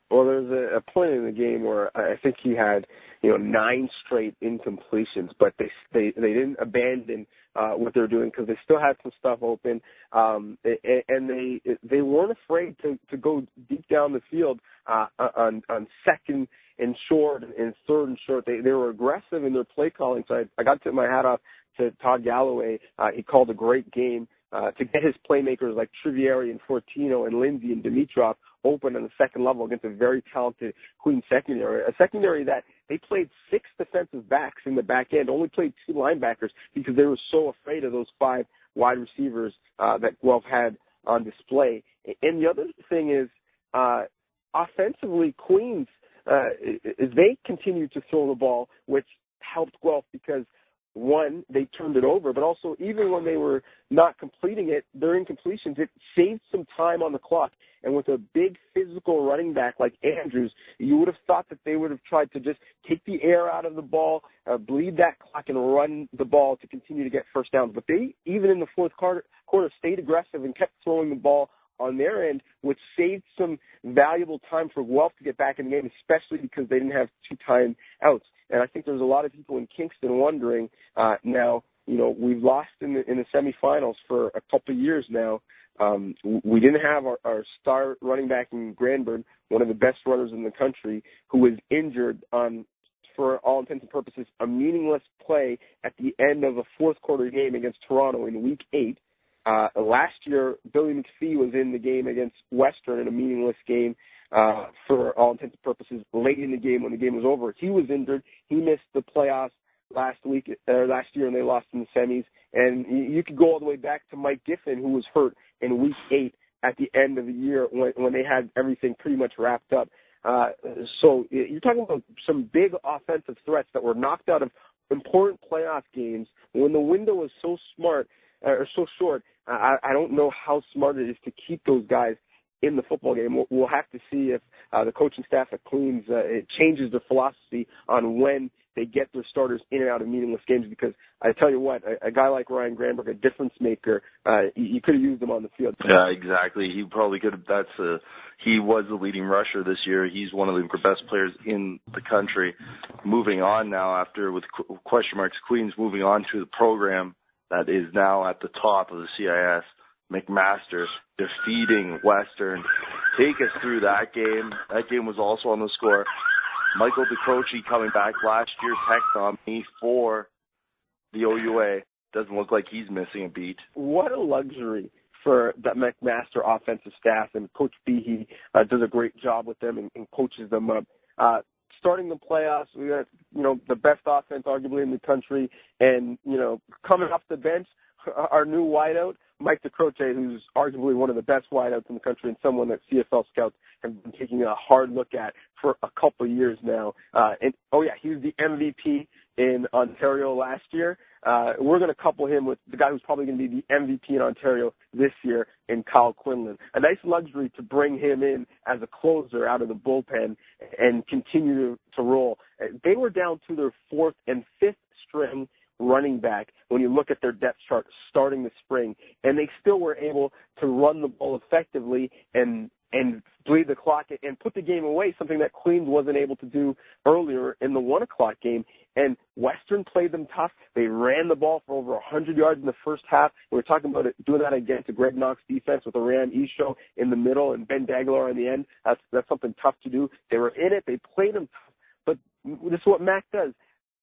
Well, there's a point in the game where I think he had, 9 straight incompletions, but they didn't abandon what they're doing because they still had some stuff open, and they weren't afraid to go deep down the field on second and short and third and short. They were aggressive in their play calling. So I got to tip my hat off to Todd Galloway. He called a great game to get his playmakers like Trivieri and Fortino and Lindsay and Dimitrov open on the second level against a very talented Queens secondary, a secondary that they played 6 defensive backs in the back end, only played 2 linebackers because they were so afraid of those 5 wide receivers that Guelph had on display. And the other thing is, offensively, Queens, they continued to throw the ball, which helped Guelph because, one, they turned it over, but also even when they were not completing it, their incompletions, it saved some time on the clock. And with a big physical running back like Andrews, you would have thought that they would have tried to just take the air out of the ball, bleed that clock, and run the ball to continue to get first downs. But they, even in the fourth quarter, stayed aggressive and kept throwing the ball on their end, which saved some valuable time for Guelph to get back in the game, especially because they didn't have 2 timeouts. And I think there's a lot of people in Kingston wondering now, we've lost in the semifinals for a couple of years now. We didn't have our star running back in Granbird, one of the best runners in the country, who was injured on, for all intents and purposes, a meaningless play at the end of a fourth quarter game against Toronto in Week 8. Last year, Billy McPhee was in the game against Western in a meaningless game for all intents and purposes late in the game when the game was over. He was injured. He missed the playoffs last year, and they lost in the semis. And you could go all the way back to Mike Giffen, who was hurt in Week 8 at the end of the year when they had everything pretty much wrapped up. So you're talking about some big offensive threats that were knocked out of important playoff games when the window was so short. I don't know how smart it is to keep those guys in the football game. We'll have to see if the coaching staff at Queens it changes their philosophy on when they get their starters in and out of meaningless games, because I tell you what, a guy like Ryan Granberg, a difference maker, you could have used him on the field. Yeah, exactly. He probably could have. He was the leading rusher this year. He's one of the best players in the country. Moving on now, after with question marks, Queens moving on to the program that is now at the top of the CIS. McMaster defeating Western. Take us through that game. That game was also on the score. Michael DeCroce coming back, last year's Tech nominee for the OUA. Doesn't look like he's missing a beat. What a luxury for the McMaster offensive staff, and Coach Behe does a great job with them and coaches them up. Starting the playoffs, we got the best offense arguably in the country, and coming off the bench, our new wideout, Mike DeCroce, who's arguably one of the best wideouts in the country and someone that CFL scouts have been taking a hard look at for a couple of years now. He was the MVP in Ontario last year. We're going to couple him with the guy who's probably going to be the MVP in Ontario this year in Kyle Quinlan. A nice luxury to bring him in as a closer out of the bullpen and continue to roll. They were down to their 4th and 5th string running back when you look at their depth chart starting the spring, and they still were able to run the ball effectively and bleed the clock and put the game away, something that Queens wasn't able to do earlier in the 1 o'clock game. And Western played them tough. They ran the ball for over 100 yards in the first half. We were talking about doing that against a Greg Knox defense with Aram Isho in the middle and Ben Daglar on the end. That's something tough to do. They were in it. They played them tough. But this is what Mac does.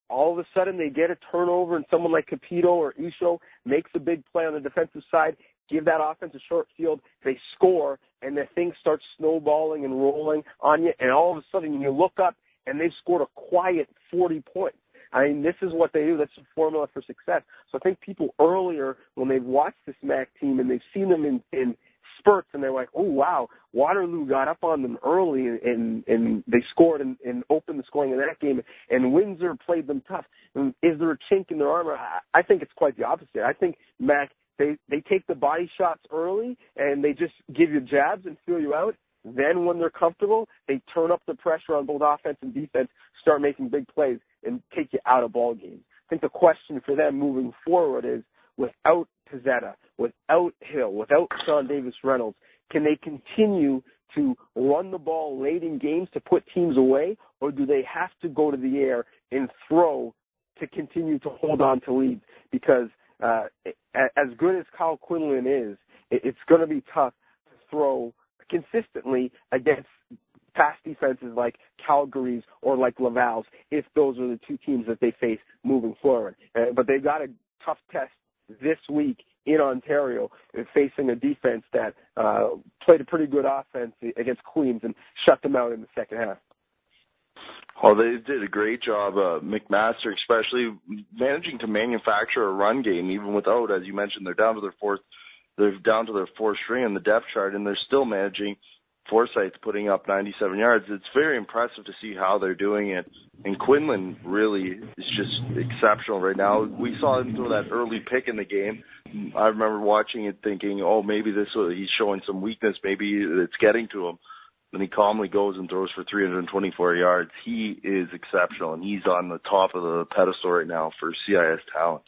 All of a sudden, they get a turnover, and someone like Capito or Isho makes a big play on the defensive side, give that offense a short field, they score, and the thing starts snowballing and rolling on you, and all of a sudden you look up, and they've scored a quiet 40 points. I mean, this is what they do. That's the formula for success. So I think people earlier, when they've watched this MAC team and they've seen them in spurts, and they're like, oh, wow, Waterloo got up on them early, and they scored and opened the scoring in that game, and Windsor played them tough. And is there a chink in their armor? I think it's quite the opposite. I think MAC, they take the body shots early, and they just give you jabs and feel you out. Then when they're comfortable, they turn up the pressure on both offense and defense, start making big plays, and take you out of ball games. I think the question for them moving forward is, without Pizzetta, without Hill, without Sean Davis-Reynolds, can they continue to run the ball late in games to put teams away, or do they have to go to the air and throw to continue to hold on to leads? Because as good as Kyle Quinlan is, it's going to be tough to throw consistently against past defenses like Calgary's or like Laval's, if those are the two teams that they face moving forward. But they've got a tough test this week in Ontario facing a defense that played a pretty good offense against Queens and shut them out in the second half. Oh, they did a great job, McMaster, especially managing to manufacture a run game, even without, as you mentioned, they're down to their fourth string in the depth chart, and they're still managing. Forsyth's putting up 97 yards. It's very impressive to see how they're doing it. And Quinlan really is just exceptional right now. We saw him throw that early pick in the game. I remember watching it thinking, oh, maybe he's showing some weakness. Maybe it's getting to him. Then he calmly goes and throws for 324 yards. He is exceptional, and he's on the top of the pedestal right now for CIS talent.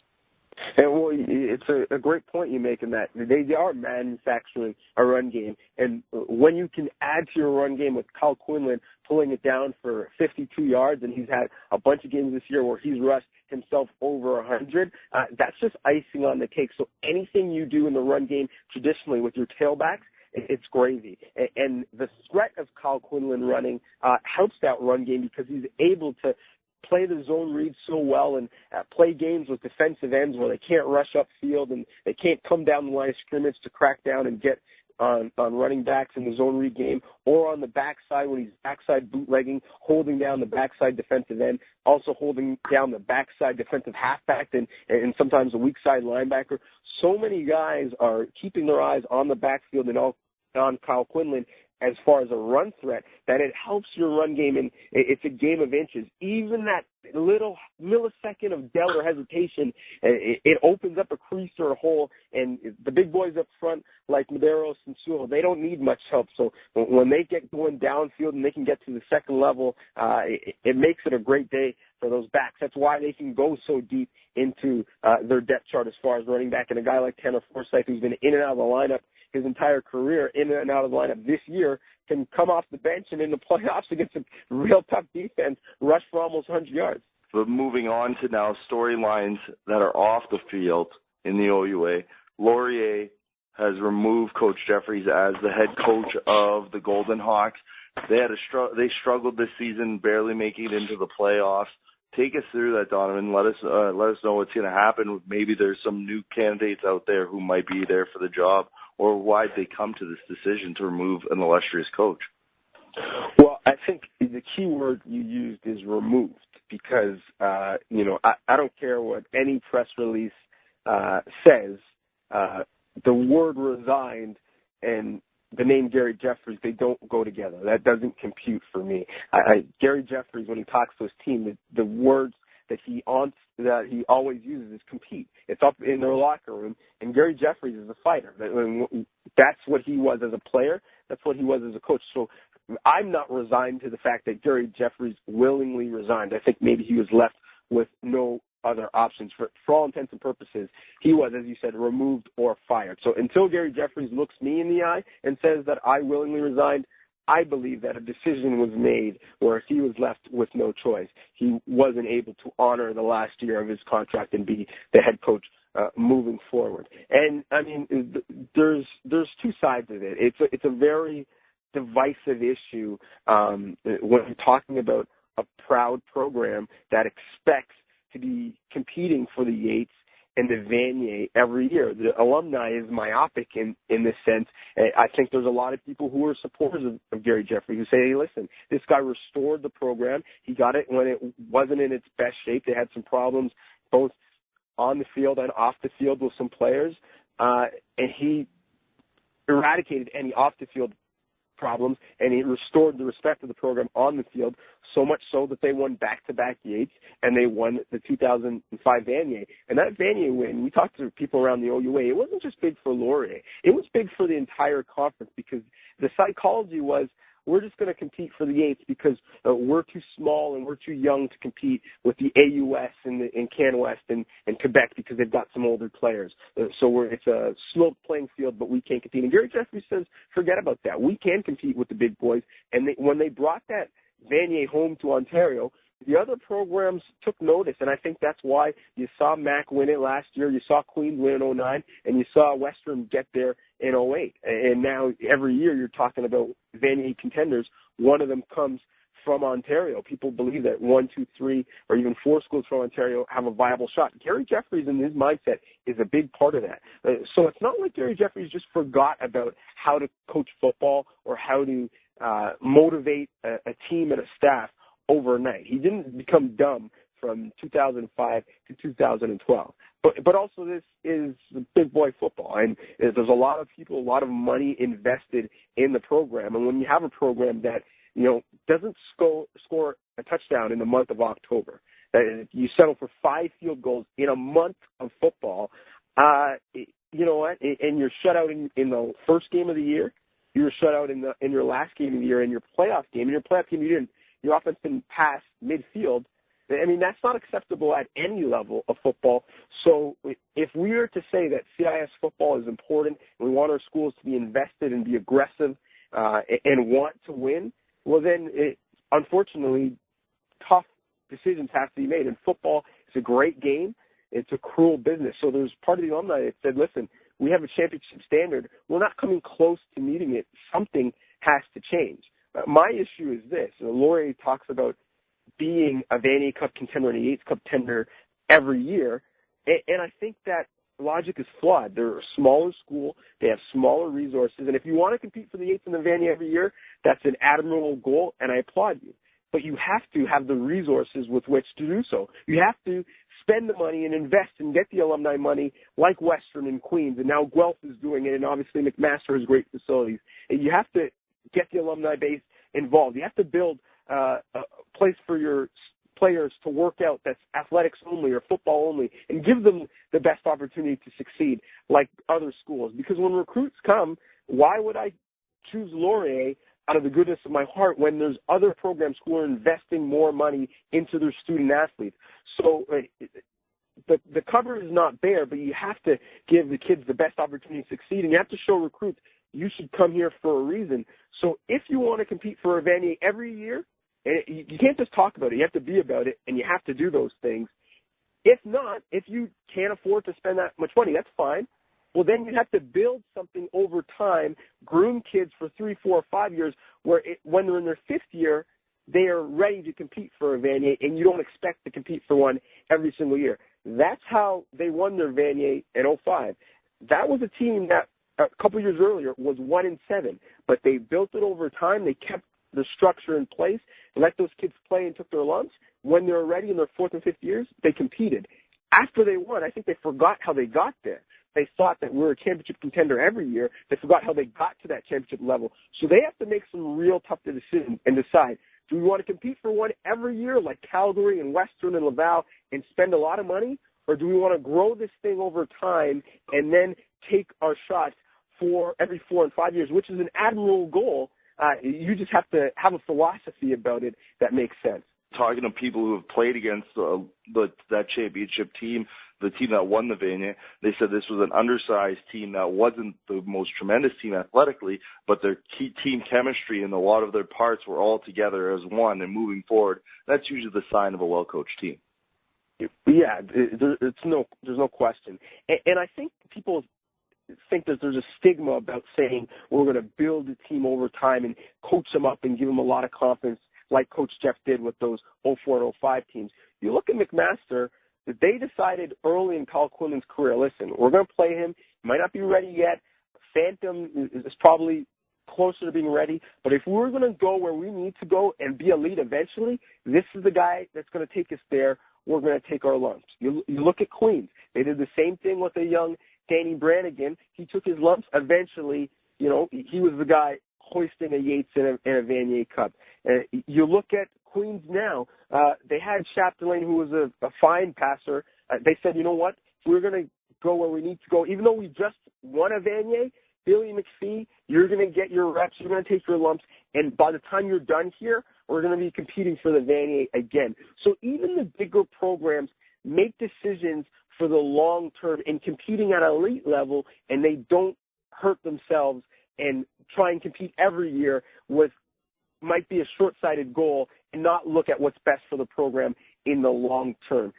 And well, it's a great point you make in that they are manufacturing a run game, and when you can add to your run game with Kyle Quinlan pulling it down for 52 yards, and he's had a bunch of games this year where he's rushed himself over 100, that's just icing on the cake. So anything you do in the run game traditionally with your tailbacks, it's gravy. And the threat of Kyle Quinlan running helps that run game because he's able to play the zone read so well and play games with defensive ends where they can't rush upfield and they can't come down the line of scrimmage to crack down and get on running backs in the zone read game, or on the backside when he's backside bootlegging, holding down the backside defensive end, also holding down the backside defensive halfback and sometimes a weak side linebacker. So many guys are keeping their eyes on the backfield and on Kyle Quinlan as far as a run threat, that it helps your run game, and it's a game of inches. Even that little millisecond of doubt or hesitation, it opens up a crease or a hole, and the big boys up front, like Medeiros and Sewell, they don't need much help. So when they get going downfield and they can get to the second level, it makes it a great day for those backs. That's why they can go so deep into their depth chart as far as running back. And a guy like Tanner Forsyth, who's been in and out of the lineup his entire career, in and out of the lineup this year, can come off the bench and in the playoffs against a real tough defense, rush for almost 100 yards. But moving on to now storylines that are off the field in the OUA, Laurier has removed Coach Jeffries as the head coach of the Golden Hawks. They struggled this season, barely making it into the playoffs. Take us through that, Donnovan. Let us know what's going to happen. Maybe there's some new candidates out there who might be there for the job, or why they come to this decision to remove an illustrious coach. Well, I think the key word you used is removed, because I don't care what any press release says. The word resigned and the name Gary Jeffries, they don't go together. That doesn't compute for me. Gary Jeffries, when he talks to his team, the words that he always uses is compete. It's up in their locker room, and Gary Jeffries is a fighter. That's what he was as a player. That's what he was as a coach. So I'm not resigned to the fact that Gary Jeffries willingly resigned. I think maybe he was left with no other options. For all intents and purposes, he was, as you said, removed or fired. So until Gary Jeffries looks me in the eye and says that I willingly resigned, I believe that a decision was made where he was left with no choice. He wasn't able to honor the last year of his contract and be the head coach moving forward. And I mean, there's two sides of it. It's a very divisive issue when you're talking about a proud program that expects to be competing for the Yates and the Vanier every year. The alumni is myopic in this sense. I think there's a lot of people who are supporters of Gary Jeffries who say, hey, listen, this guy restored the program. He got it when it wasn't in its best shape. They had some problems both on the field and off the field with some players. And he eradicated any off-the-field problems, and he restored the respect of the program on the field, so much so that they won back-to-back Yates, and they won the 2005 Vanier. And that Vanier win, we talked to people around the OUA, it wasn't just big for Laurier. It was big for the entire conference, because the psychology was, we're just going to compete for the Yates because we're too small and we're too young to compete with the AUS and CanWest and Quebec because they've got some older players. So it's a sloped playing field, but we can't compete. And Gary Jeffries says, forget about that. We can compete with the big boys. And when they brought that Vanier home to Ontario, the other programs took notice, and I think that's why you saw Mac win it last year, you saw Queens win in 2009, and you saw Western get there in 2008. And now every year you're talking about Vanier contenders. One of them comes from Ontario. People believe that 1, 2, 3, or even 4 schools from Ontario have a viable shot. Gary Jeffries and his mindset is a big part of that. So it's not like Gary Jeffries just forgot about how to coach football or how to motivate a team and a staff overnight. He didn't become dumb from 2005 to 2012. But also this is big boy football, and there's a lot of people, a lot of money invested in the program. And when you have a program that, doesn't score a touchdown in the month of October, you settle for 5 field goals in a month of football, you know what? And you're shut out in the first game of the year. You were shut out in your last game of the year, in your playoff game. In your playoff game, your offense didn't pass midfield. I mean, that's not acceptable at any level of football. So if we are to say that CIS football is important and we want our schools to be invested and be aggressive and want to win, well, then, unfortunately, tough decisions have to be made. And football is a great game. It's a cruel business. So there's part of the alumni that said, listen, we have a championship standard. We're not coming close to meeting it. Something has to change. My issue is this. Laurier talks about being a Vanier Cup contender and a Yates Cup contender every year, and I think that logic is flawed. They're a smaller school, they have smaller resources, and if you want to compete for the Yates and the Vanier every year, that's an admirable goal, and I applaud you. But you have to have the resources with which to do so. You have to spend the money and invest and get the alumni money like Western and Queens, and now Guelph is doing it, and obviously McMaster has great facilities. And you have to get the alumni base involved. You have to build a place for your players to work out that's athletics only or football only, and give them the best opportunity to succeed like other schools. Because when recruits come, why would I choose Laurier out of the goodness of my heart when there's other programs who are investing more money into their student athletes? So the cover is not bare, but you have to give the kids the best opportunity to succeed, and you have to show recruits you should come here for a reason. So if you want to compete for a Vanier every year, and you can't just talk about it. You have to be about it, and you have to do those things. If not, if you can't afford to spend that much money, that's fine. Well, then you have to build something over time, groom kids for 3, 4, 5 years, where when they're in their 5th year, they are ready to compete for a Vanier, and you don't expect to compete for one every single year. That's how they won their Vanier in 2005. That was a team that a couple years earlier was 1-7, but they built it over time. They kept the structure in place, let those kids play and took their lumps. When they were ready in their 4th and 5th years, they competed. After they won, I think they forgot how they got there. They thought that we're a championship contender every year. They forgot how they got to that championship level. So they have to make some real tough decisions and decide, do we want to compete for one every year like Calgary and Western and Laval and spend a lot of money? Or do we want to grow this thing over time and then take our shots for every 4 and 5 years, which is an admirable goal. You just have to have a philosophy about it that makes sense. Talking to people who have played against that championship team, the team that won the Vanier, they said this was an undersized team that wasn't the most tremendous team athletically, but their key team chemistry and a lot of their parts were all together as one and moving forward. That's usually the sign of a well-coached team. Yeah, there's no question. And I think people think that there's a stigma about saying we're going to build a team over time and coach them up and give them a lot of confidence like Coach Jeff did with those 04 and 05 teams. You look at McMaster, they decided early in Kyle Quinlan's career, listen, we're going to play him. He might not be ready yet. Phantom is probably closer to being ready. But if we're going to go where we need to go and be elite eventually, this is the guy that's going to take us there. We're going to take our lumps. You look at Queens. They did the same thing with a young Danny Brannigan. He took his lumps. Eventually, he was the guy hoisting a Yates and a Vanier Cup. You look at Queens now. They had Chapdelaine, who was a fine passer. They said, you know what? We're going to go where we need to go. Even though we just won a Vanier, Billy McPhee, you're going to get your reps. You're going to take your lumps. And by the time you're done here, we're going to be competing for the Vanier again. So even the bigger programs make decisions for the long term and competing at elite level, and they don't hurt themselves and try and compete every year with might be a short-sighted goal and not look at what's best for the program in the long term.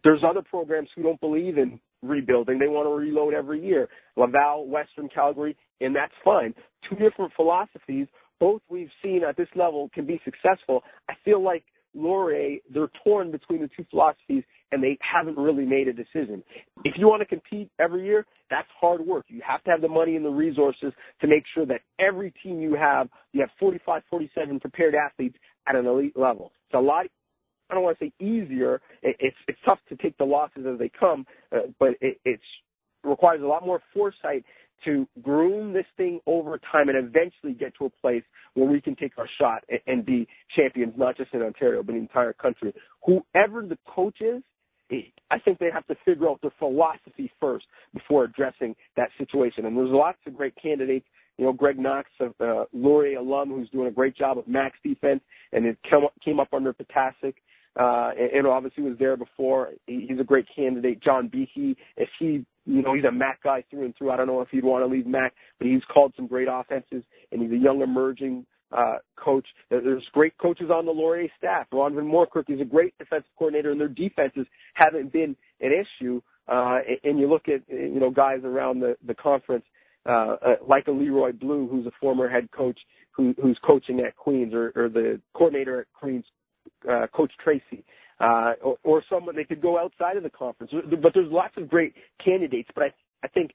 There's other programs who don't believe in rebuilding. They want to reload every year. Laval, Western, Calgary, and that's fine. Two different philosophies, both we've seen at this level can be successful. I feel like Laurier, they're torn between the two philosophies, and they haven't really made a decision. If you want to compete every year, that's hard work. You have to have the money and the resources to make sure that every team you have 45, 47 prepared athletes at an elite level. It's a lot, I don't want to say easier. It's tough to take the losses as they come, but it requires a lot more foresight to groom this thing over time and eventually get to a place where we can take our shot and be champions, not just in Ontario, but in the entire country. Whoever the coach is, I think they have to figure out their philosophy first before addressing that situation. And there's lots of great candidates. You know, Greg Knox, a Laurier alum, who's doing a great job of Max defense, and it came up under Potasic, and obviously was there before. He's a great candidate. John Beakey, if he, you know, he's a Mac guy through and through. I don't know if he'd want to leave Mac, but he's called some great offenses, and he's a young emerging coach. There's great coaches on the Laurier staff. Ronvin Moorkirk is a great defensive coordinator, and their defenses haven't been an issue. And you look at, you know, guys around the conference, like a Leroy Blue, who's a former head coach who's coaching at Queens, or the coordinator at Queens, Coach Tracy, or someone they could go outside of the conference. But there's lots of great candidates. But I think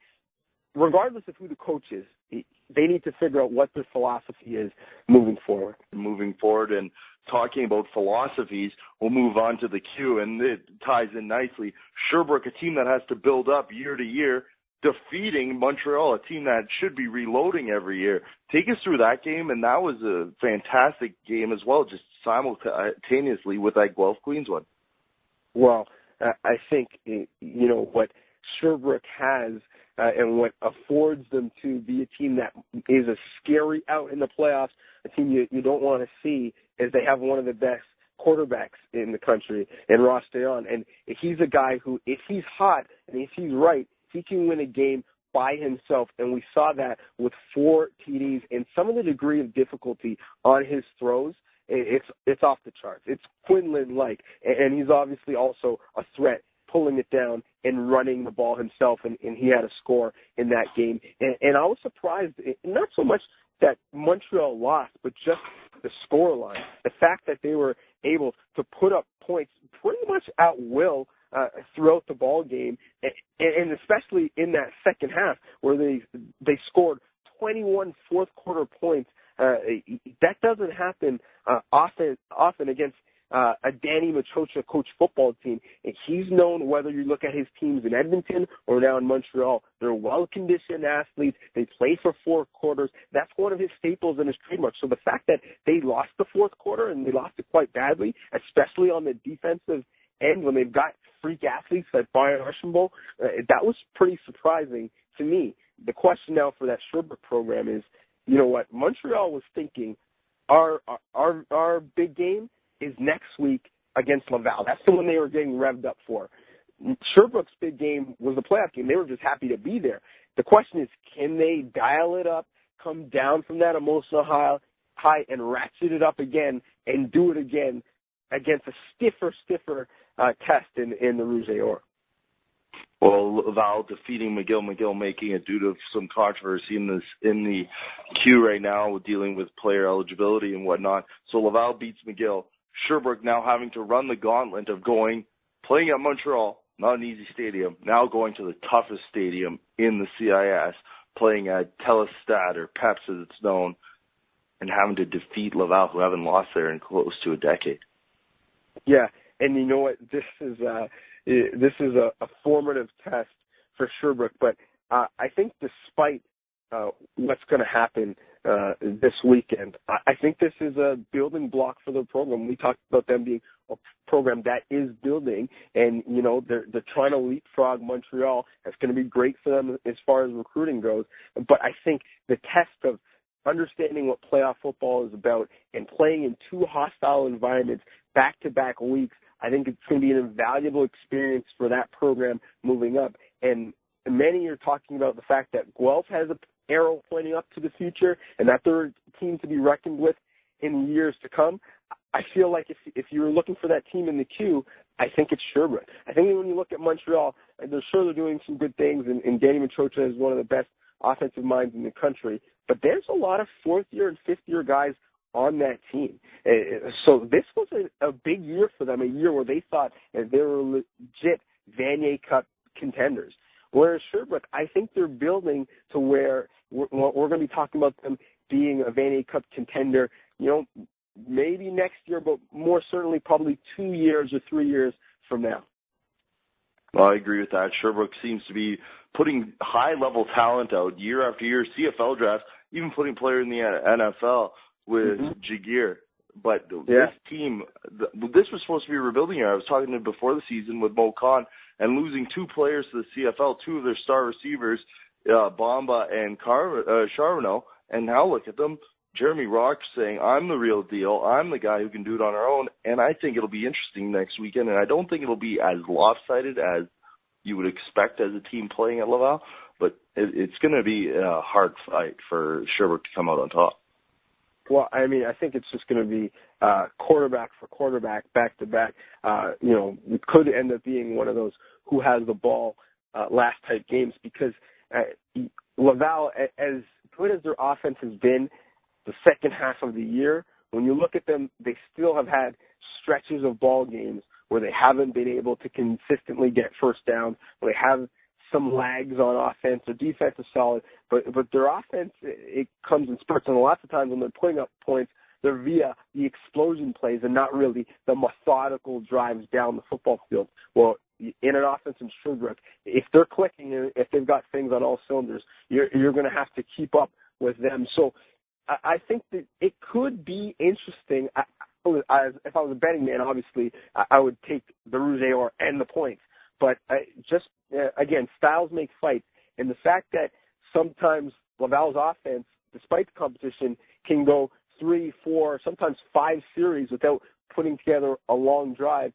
regardless of who the coach is, they need to figure out what their philosophy is moving forward. Moving forward, and talking about philosophies, we'll move on to the Q, and it ties in nicely. Sherbrooke, a team that has to build up year to year, defeating Montreal, a team that should be reloading every year. Take us through that game, and that was a fantastic game as well, just simultaneously with that Guelph Queens one. Well, I think, you know, what Sherbrooke has and what affords them to be a team that is a scary out in the playoffs, a team you don't want to see, is they have one of the best quarterbacks in the country in Ross Dayon. And he's a guy who, if he's hot and if he's right, he can win a game by himself. And we saw that with 4 TDs and some of the degree of difficulty on his throws. It's off the charts. It's Quinlan-like. And he's obviously also a threat, pulling it down and running the ball himself, and he had a score in that game. And I was surprised, not so much that Montreal lost, but just the scoreline. The fact that they were able to put up points pretty much at will throughout the ball game, and especially in that second half where they scored 21 fourth quarter points. That doesn't happen often against a Danny Machocha coach football team. And he's known, whether you look at his teams in Edmonton or now in Montreal, they're well-conditioned athletes. They play for 4 quarters. That's one of his staples and his trademark. So the fact that they lost the fourth quarter, and they lost it quite badly, especially on the defensive end when they've got freak athletes like Brian Archambault, that was pretty surprising to me. The question now for that Sherbrooke program is, you know what, Montreal was thinking our big game is next week against Laval. That's the one they were getting revved up for. Sherbrooke's big game was the playoff game. They were just happy to be there. The question is, can they dial it up, come down from that emotional high and ratchet it up again and do it again against a stiffer test in the Rouge et Or? Well, Laval defeating McGill making it due to some controversy in the queue right now, dealing with player eligibility and whatnot. So Laval beats McGill. Sherbrooke now having to run the gauntlet of playing at Montreal, not an easy stadium, now going to the toughest stadium in the CIS, playing at Telestat, or Peps as it's known, and having to defeat Laval, who haven't lost there in close to a decade. Yeah, and you know what? This is a formative test for Sherbrooke, but I think despite what's going to happen this weekend, I think this is a building block for the program. We talked about them being a program that is building, and you know they're trying to leapfrog Montreal. That's going to be great for them as far as recruiting goes. But I think the test of understanding what playoff football is about and playing in 2 hostile environments back-to-back weeks, I think it's going to be an invaluable experience for that program moving up. And many are talking about the fact that Guelph has an arrow pointing up to the future and that they're a team to be reckoned with in years to come. I feel like if you're looking for that team in the queue, I think it's Sherbrooke. I think when you look at Montreal, they're doing some good things, and Danny Machocha is one of the best offensive minds in the country, but there's a lot of fourth-year and fifth-year guys on that team. So this was a big year for them, a year where they thought they were legit Vanier Cup contenders. Whereas Sherbrooke, I think they're building to where we're going to be talking about them being a Vanier Cup contender, maybe next year, but more certainly probably 2 years or 3 years from now. Well, I agree with that. Sherbrooke seems to be putting high-level talent out year after year, CFL drafts, even putting players in the NFL with Jagir. But this team, this was supposed to be a rebuilding year. I was talking to him before the season with Mo Khan, and losing 2 players to the CFL, 2 of their star receivers, Bamba and Charbonneau, and now look at them. Jeremy Rock saying, I'm the real deal. I'm the guy who can do it on our own. And I think it'll be interesting next weekend. And I don't think it'll be as lopsided as you would expect as a team playing at Laval. But it's going to be a hard fight for Sherbrooke to come out on top. Well, I mean, I think it's just going to be quarterback for quarterback, back-to-back. It could end up being one of those who has the ball last type games because Laval, as good as their offense has been, the second half of the year, when you look at them, they still have had stretches of ball games where they haven't been able to consistently get first downs, where they have some lags on offense. Their defense is solid, but their offense, it comes in spurts, and lots of times when they're putting up points, they're via the explosion plays and not really the methodical drives down the football field. Well, in an offense in Sherbrooke, if they're clicking, if they've got things on all cylinders, you're going to have to keep up with them. So I think that it could be interesting. If I was a betting man, obviously, I would take the Rouge or and the points. But again, styles make fights. And the fact that sometimes Laval's offense, despite the competition, can go 3, 4, sometimes 5 series without putting together a long drive,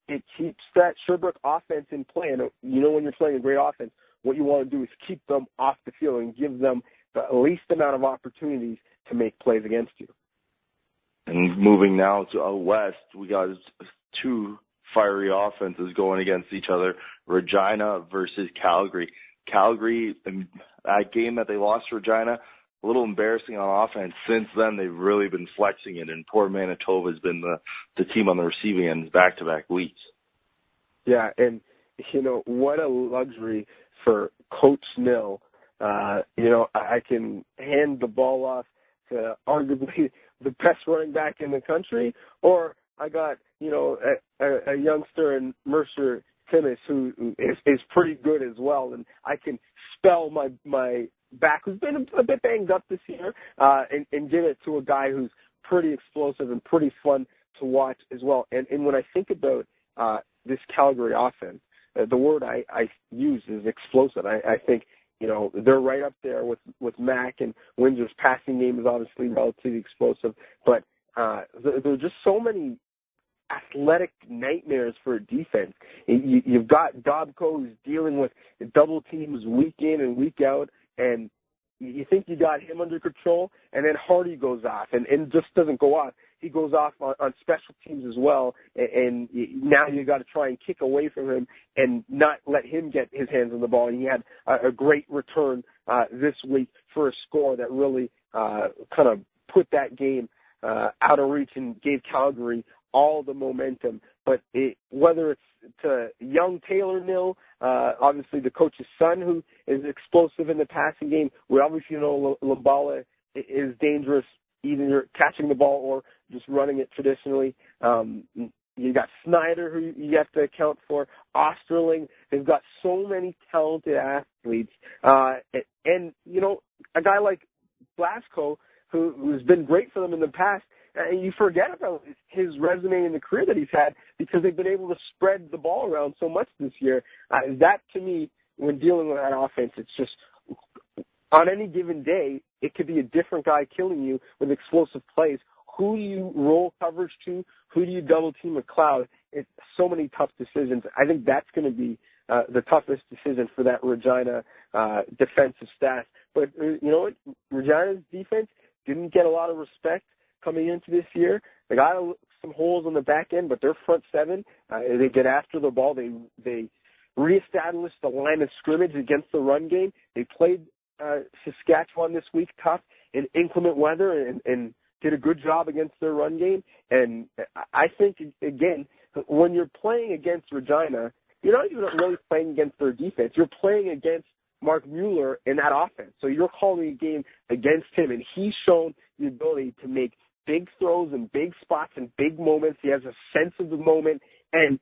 it keeps that Sherbrooke offense in play. And when you're playing a great offense, what you want to do is keep them off the field and give them the least amount of opportunities to make plays against you. And moving now to out west, we got 2 fiery offenses going against each other, Regina versus Calgary. Calgary, that game that they lost to Regina, a little embarrassing on offense. Since then, they've really been flexing it, and poor Manitoba has been the team on the receiving end back-to-back weeks. Yeah, and, what a luxury for Coach Mill. I can hand the ball off to arguably the best running back in the country, or I got, a youngster in Mercer Timmis who is pretty good as well, and I can spell my back, who's been a bit banged up this year, and give it to a guy who's pretty explosive and pretty fun to watch as well. And when I think about this Calgary offense, the word I use is explosive. I think, they're right up there with Mac, and Windsor's passing game is obviously relatively explosive, but there are just so many athletic nightmares for a defense. You've got Dobko who's dealing with double teams week in and week out, and you think you got him under control, and then Hardy goes off, and just doesn't go off. He goes off on special teams as well, and now you got to try and kick away from him and not let him get his hands on the ball. And he had a great return this week for a score that really kind of put that game out of reach and gave Calgary all the momentum. But whether it's to young Taylor Mill, obviously the coach's son who is explosive in the passing game, we obviously know Lambala is dangerous, either catching the ball or just running it traditionally. You got Snyder, who you have to account for, Osterling. They've got so many talented athletes. And a guy like Blasco, who's been great for them in the past, and you forget about his resume and the career that he's had because they've been able to spread the ball around so much this year. That, to me, when dealing with that offense, it's just on any given day, it could be a different guy killing you with explosive plays. Who do you roll coverage to? Who do you double team McLeod? It's so many tough decisions. I think that's going to be the toughest decision for that Regina defensive staff. But you know what? Regina's defense didn't get a lot of respect coming into this year. They got some holes on the back end, but their front seven, they get after the ball. They reestablished the line of scrimmage against the run game. They played Saskatchewan this week, tough in inclement weather, and did a good job against their run game. And I think, again, when you're playing against Regina, you're not even really playing against their defense. You're playing against Mark Mueller in that offense. So you're calling a game against him, and he's shown the ability to make big throws and big spots and big moments. He has a sense of the moment. And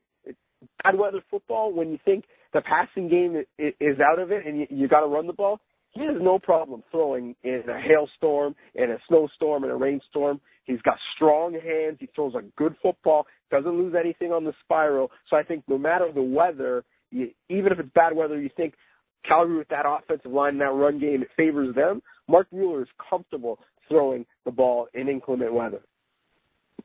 bad weather football, when you think the passing game is out of it and you got to run the ball, he has no problem throwing in a hailstorm, in a snowstorm, in a rainstorm. He's got strong hands. He throws a good football, doesn't lose anything on the spiral. So I think no matter the weather, even if it's bad weather, you think Calgary with that offensive line and that run game, it favors them. Mark Mueller is comfortable throwing the ball in inclement weather.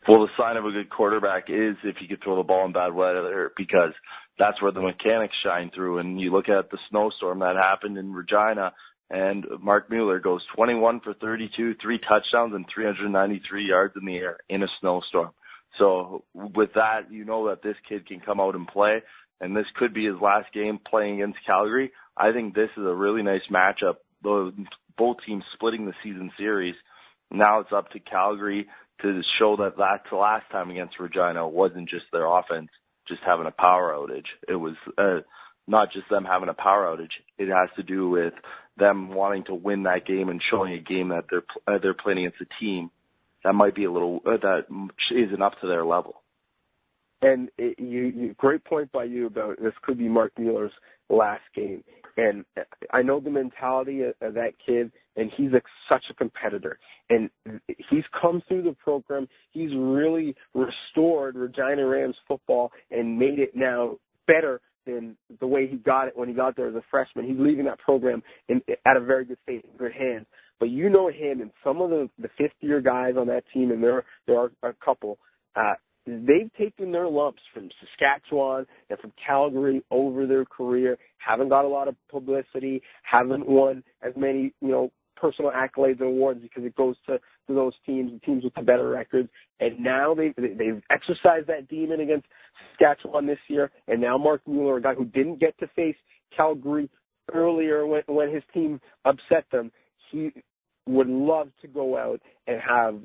Well, the sign of a good quarterback is if you could throw the ball in bad weather, because that's where the mechanics shine through. And you look at the snowstorm that happened in Regina, and Mark Mueller goes 21 for 32, 3 touchdowns, and 393 yards in the air in a snowstorm. So with that, you know that this kid can come out and play, and this could be his last game playing against Calgary. I think this is a really nice matchup. Both teams splitting the season series. Now it's up to Calgary to show that that's the last time against Regina. It wasn't just their offense just having a power outage. It was not just them having a power outage. It has to do with them wanting to win that game and showing a game that they're playing against a team that might be a little that isn't up to their level. And great point by you about this could be Mark Mueller's last game. And I know the mentality of that kid, and he's such a competitor. And he's come through the program. He's really restored Regina Rams football and made it now better than the way he got it when he got there as a freshman. He's leaving that program at a very good state, in good hands. But you know him and some of the fifth-year guys on that team, and there are a couple, they've taken their lumps from Saskatchewan and from Calgary over their career, haven't got a lot of publicity, haven't won as many, personal accolades and awards because it goes to those teams, the teams with the better records. And now they've exercised that demon against Saskatchewan this year. And now Mark Mueller, a guy who didn't get to face Calgary earlier when his team upset them, he would love to go out and have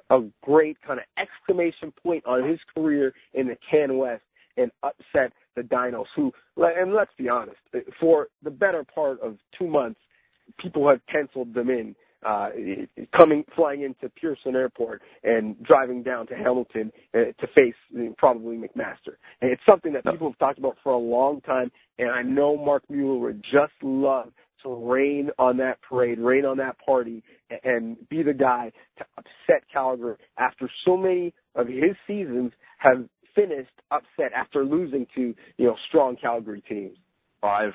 a great kind of exclamation point on his career in the Can West and upset the Dinos, who, and let's be honest, for the better part of 2 months, people have penciled them in, flying into Pearson Airport and driving down to Hamilton to face probably McMaster. And it's something that people have talked about for a long time, and I know Mark Mueller would just love to rain on that parade, rain on that party, and be the guy to upset Calgary after so many of his seasons have finished upset after losing to, strong Calgary teams. I've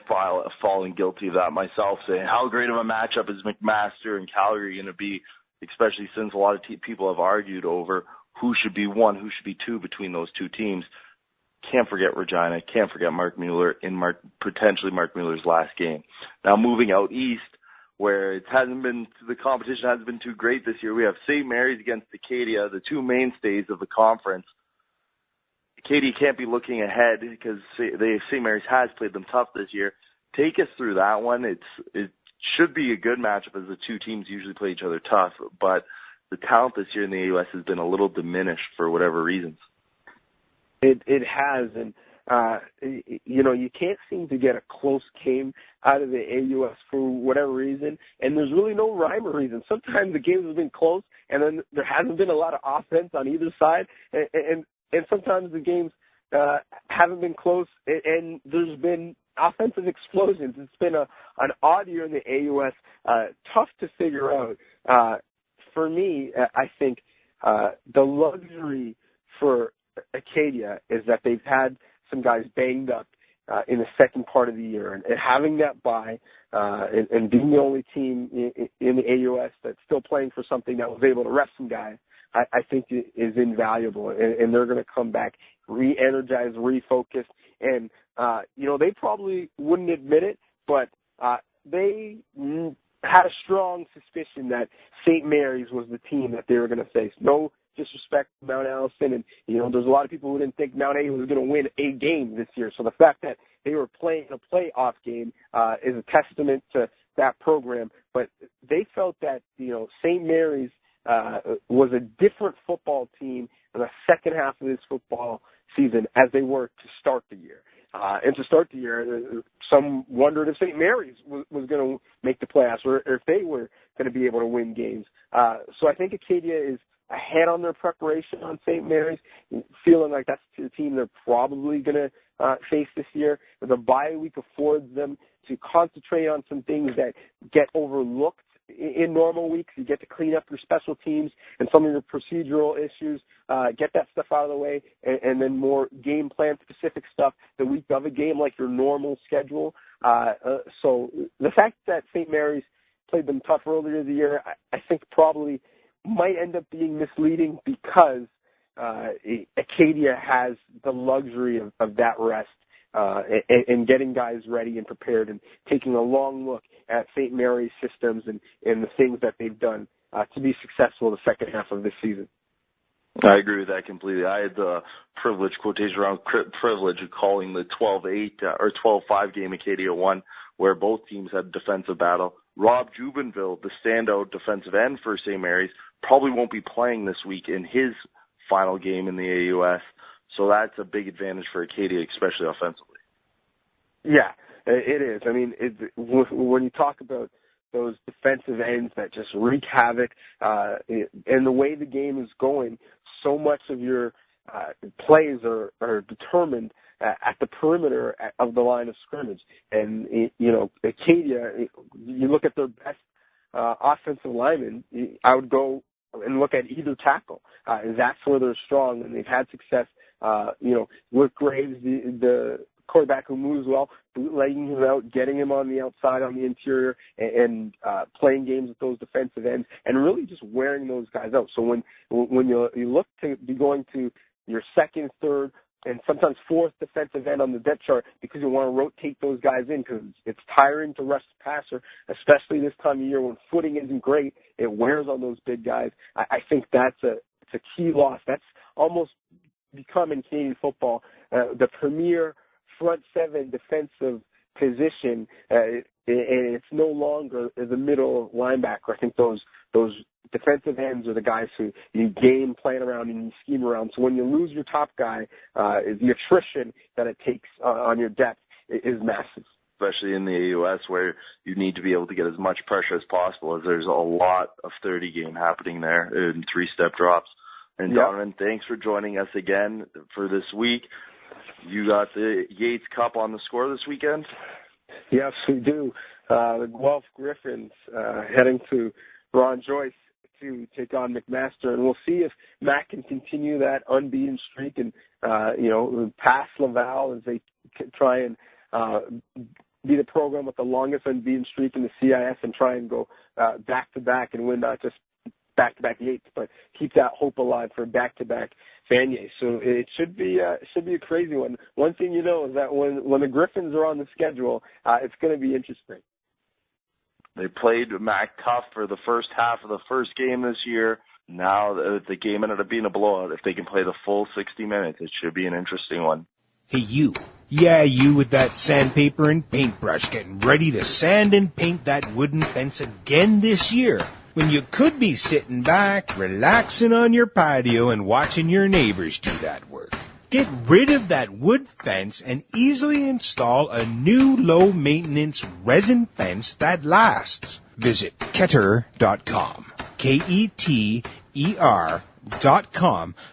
fallen guilty of that myself, saying how great of a matchup is McMaster and Calgary going to be, especially since a lot of people have argued over who should be 1, who should be 2 between those two teams. Can't forget Regina, can't forget Mark Mueller in potentially Mark Mueller's last game. Now moving out east, where the competition hasn't been too great this year, we have St. Mary's against Acadia, the two mainstays of the conference. Acadia can't be looking ahead because St. Mary's has played them tough this year. Take us through that one. It should be a good matchup as the two teams usually play each other tough, but the talent this year in the AUS has been a little diminished for whatever reasons. It has, and you can't seem to get a close game out of the AUS for whatever reason, and there's really no rhyme or reason. Sometimes the games have been close, and then there hasn't been a lot of offense on either side, and sometimes the games haven't been close, and there's been offensive explosions. It's been an odd year in the AUS, tough to figure out. For me, I think the luxury for Acadia is that they've had some guys banged up in the second part of the year, and having that bye and being the only team in the AUS that's still playing for something that was able to rest some guys, I think is invaluable, and they're going to come back re-energized, refocused, and they probably wouldn't admit it, but they had a strong suspicion that St. Mary's was the team that they were going to face. No disrespect to Mount Allison, and there's a lot of people who didn't think Mount A was going to win a game this year. So the fact that they were playing a playoff game is a testament to that program, but they felt that, St. Mary's was a different football team in the second half of this football season as they were to start the year. And to start the year, some wondered if St. Mary's was going to make the playoffs or if they were going to be able to win games. So I think Acadia is ahead on their preparation on St. Mary's, feeling like that's the team they're probably going to face this year. The bye week affords them to concentrate on some things that get overlooked in normal weeks. You get to clean up your special teams and some of your procedural issues, get that stuff out of the way, and then more game plan specific stuff the week of a game, like your normal schedule. So the fact that St. Mary's played them tough earlier in the year, I think probably might end up being misleading because Acadia has the luxury of that rest and getting guys ready and prepared and taking a long look at St. Mary's systems and the things that they've done to be successful in the second half of this season. I agree with that completely. I had the privilege, quotation around privilege, of calling the 12-8 or 12-5 game Acadia won, where both teams had a defensive battle. Rob Jubenville, the standout defensive end for St. Mary's, probably won't be playing this week in his final game in the AUS. So that's a big advantage for Acadia, especially offensively. Yeah, it is. I mean, when you talk about those defensive ends that just wreak havoc, and the way the game is going, so much of your plays are determined at the perimeter of the line of scrimmage. And, Acadia, you look at their best offensive linemen, I would go and look at either tackle. That's where they're strong, and they've had success, with Graves, the quarterback who moves well, bootlegging him out, getting him on the outside, on the interior, and playing games with those defensive ends, and really just wearing those guys out. So when you look to be going to your second, third, and sometimes fourth defensive end on the depth chart because you want to rotate those guys in because it's tiring to rush the passer, especially this time of year when footing isn't great. It wears on those big guys. I think it's a key loss. That's almost become in Canadian football the premier front seven defensive position, and it's no longer the middle linebacker. I think those defensive ends are the guys who you game plan around and you scheme around. So when you lose your top guy, the attrition that it takes on your depth is massive. Especially in the AUS where you need to be able to get as much pressure as possible, as there's a lot of 30 game happening there in 3-step drops. And yep. Donnovan, thanks for joining us again for this week. You got the Yates Cup on the score this weekend? Yes, we do. The Guelph Griffins heading to Ron Joyce to take on McMaster, and we'll see if Mac can continue that unbeaten streak and pass Laval as they try and be the program with the longest unbeaten streak in the CIS and try and go back-to-back and win not just back-to-back Yates, but keep that hope alive for back-to-back Vanier. So it should be a crazy one. One thing you know is that when the Griffins are on the schedule, it's going to be interesting. They played Mac tough for the first half of the first game this year. Now the game ended up being a blowout. If they can play the full 60 minutes, it should be an interesting one. Hey, you. Yeah, you with that sandpaper and paintbrush getting ready to sand and paint that wooden fence again this year, when you could be sitting back, relaxing on your patio and watching your neighbors do that work. Get rid of that wood fence and easily install a new low-maintenance resin fence that lasts. Visit Keter.com, Keter.com,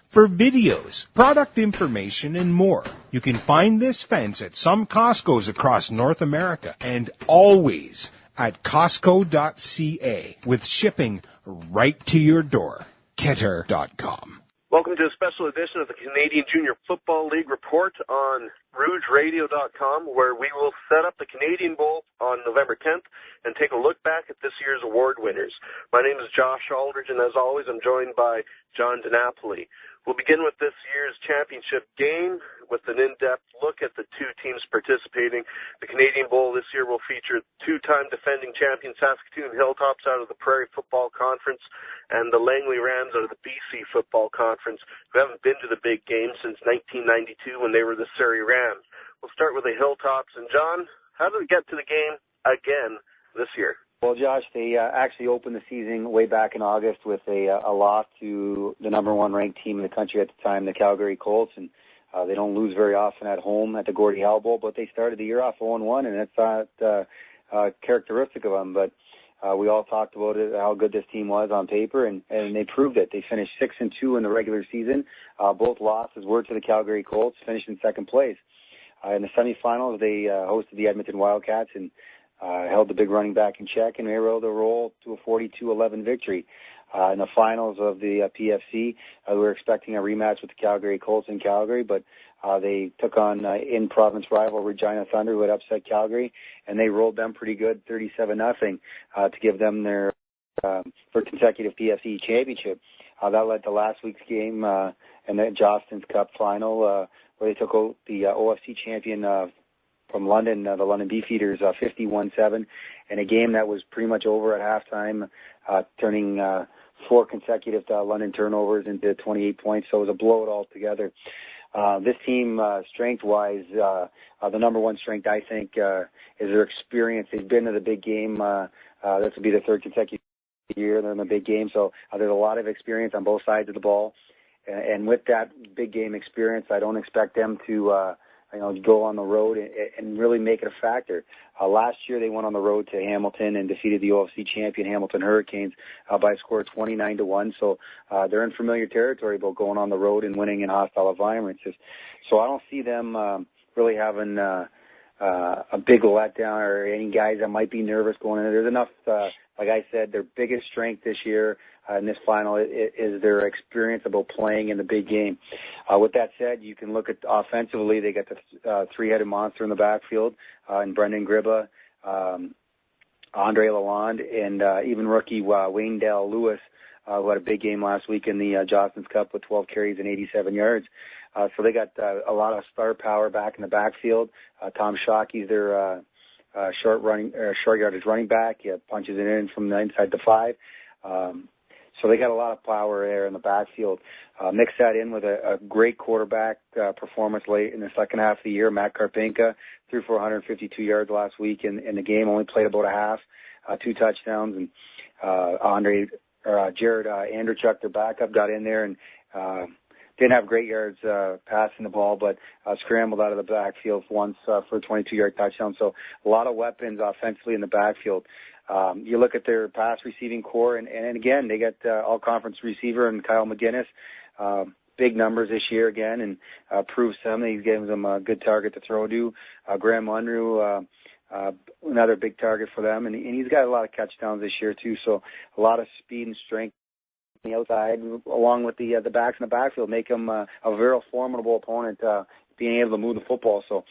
for videos, product information, and more. You can find this fence at some Costco's across North America and always at Costco.ca with shipping right to your door. Keter.com. Welcome to a special edition of the Canadian Junior Football League Report on RougeRadio.com, where we will set up the Canadian Bowl on November 10th and take a look back at this year's award winners. My name is Josh Aldrich, and as always, I'm joined by John DeNapoli. We'll begin with this year's championship game with an in-depth look at the two teams participating. The Canadian Bowl this year will feature two-time defending champion Saskatoon Hilltops out of the Prairie Football Conference and the Langley Rams out of the BC Football Conference, who haven't been to the big game since 1992 when they were the Surrey Rams. We'll start with the Hilltops. And John, how did we get to the game again this year? Well, Josh, they actually opened the season way back in August with a loss to the number one ranked team in the country at the time, the Calgary Colts, and they don't lose very often at home at the Gordie Howe Bowl, but they started the year off 0-1, and that's not characteristic of them. But we all talked about it, how good this team was on paper, and they proved it. They finished 6-2 in the regular season. Both losses were to the Calgary Colts, finished in second place. In the semifinals, they hosted the Edmonton Wildcats and held the big running back in check, and they were able to roll to a 42-11 victory. In the finals of the PFC, we were expecting a rematch with the Calgary Colts in Calgary, but they took on in-province rival Regina Thunder, who had upset Calgary, and they rolled them pretty good, 37-0, to give them their for consecutive PFC championship. That led to last week's game in the Jostens Cup final, where they took out the OFC champion from London, the London Beefeaters, 51-7, in a game that was pretty much over at halftime, turning 4 consecutive London turnovers into 28 points, so it was a blowout altogether. This team, strength-wise, the number one strength, I think, is their experience. They've been to the big game. This will be the third consecutive year they're in the big game, so there's a lot of experience on both sides of the ball. And with that big game experience, I don't expect them to go on the road and really make it a factor. Last year they went on the road to Hamilton and defeated the OFC champion Hamilton Hurricanes by a score of 29-1. So they're in familiar territory about going on the road and winning in hostile environments. So I don't see them really having a big letdown or any guys that might be nervous going in. There's enough, like I said, their biggest strength this year in this final is their experience about playing in the big game. With that said, you can look at offensively. They got the three-headed monster in the backfield, and Brendan Gribba, Andre Lalonde, and even rookie Wayndell Lewis, who had a big game last week in the Jostens Cup with 12 carries and 87 yards. So they got a lot of star power back in the backfield. Tom Shockey's their short yardage running back. He punches it in from the inside the 5. So they got a lot of power there in the backfield. Mix that in with a great quarterback performance late in the second half of the year. Matt Karpenka threw for 152 yards last week in the game. Only played about a half, 2 touchdowns. And Jared Andrechuk, their backup, got in there and didn't have great yards passing the ball, but scrambled out of the backfield once for a 22-yard touchdown. So a lot of weapons offensively in the backfield. You look at their pass receiving core, and again, they got all-conference receiver and Kyle McGinnis. Big numbers this year again, and proves them. He gives them a good target to throw to. Graham Unruh, another big target for them, and he's got a lot of touchdowns this year too. So a lot of speed and strength on the outside, along with the backs in the backfield, make him a very formidable opponent, being able to move the football. So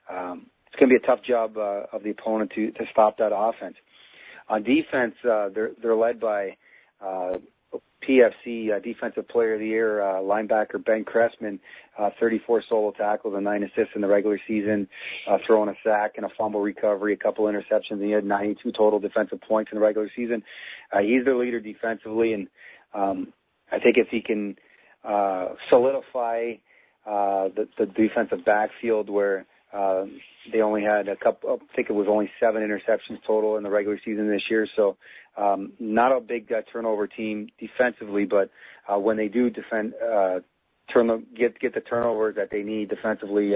it's going to be a tough job of the opponent to stop that offense. On defense, they're led by PFC Defensive Player of the Year linebacker Ben Cressman, 34 solo tackles and 9 assists in the regular season, throwing a sack and a fumble recovery, a couple interceptions, and he had 92 total defensive points in the regular season. He's their leader defensively, and I think if he can solidify the defensive backfield where they only had I think it was only 7 interceptions total in the regular season this year. So not a big turnover team defensively, but when they do defend, get the turnovers that they need defensively,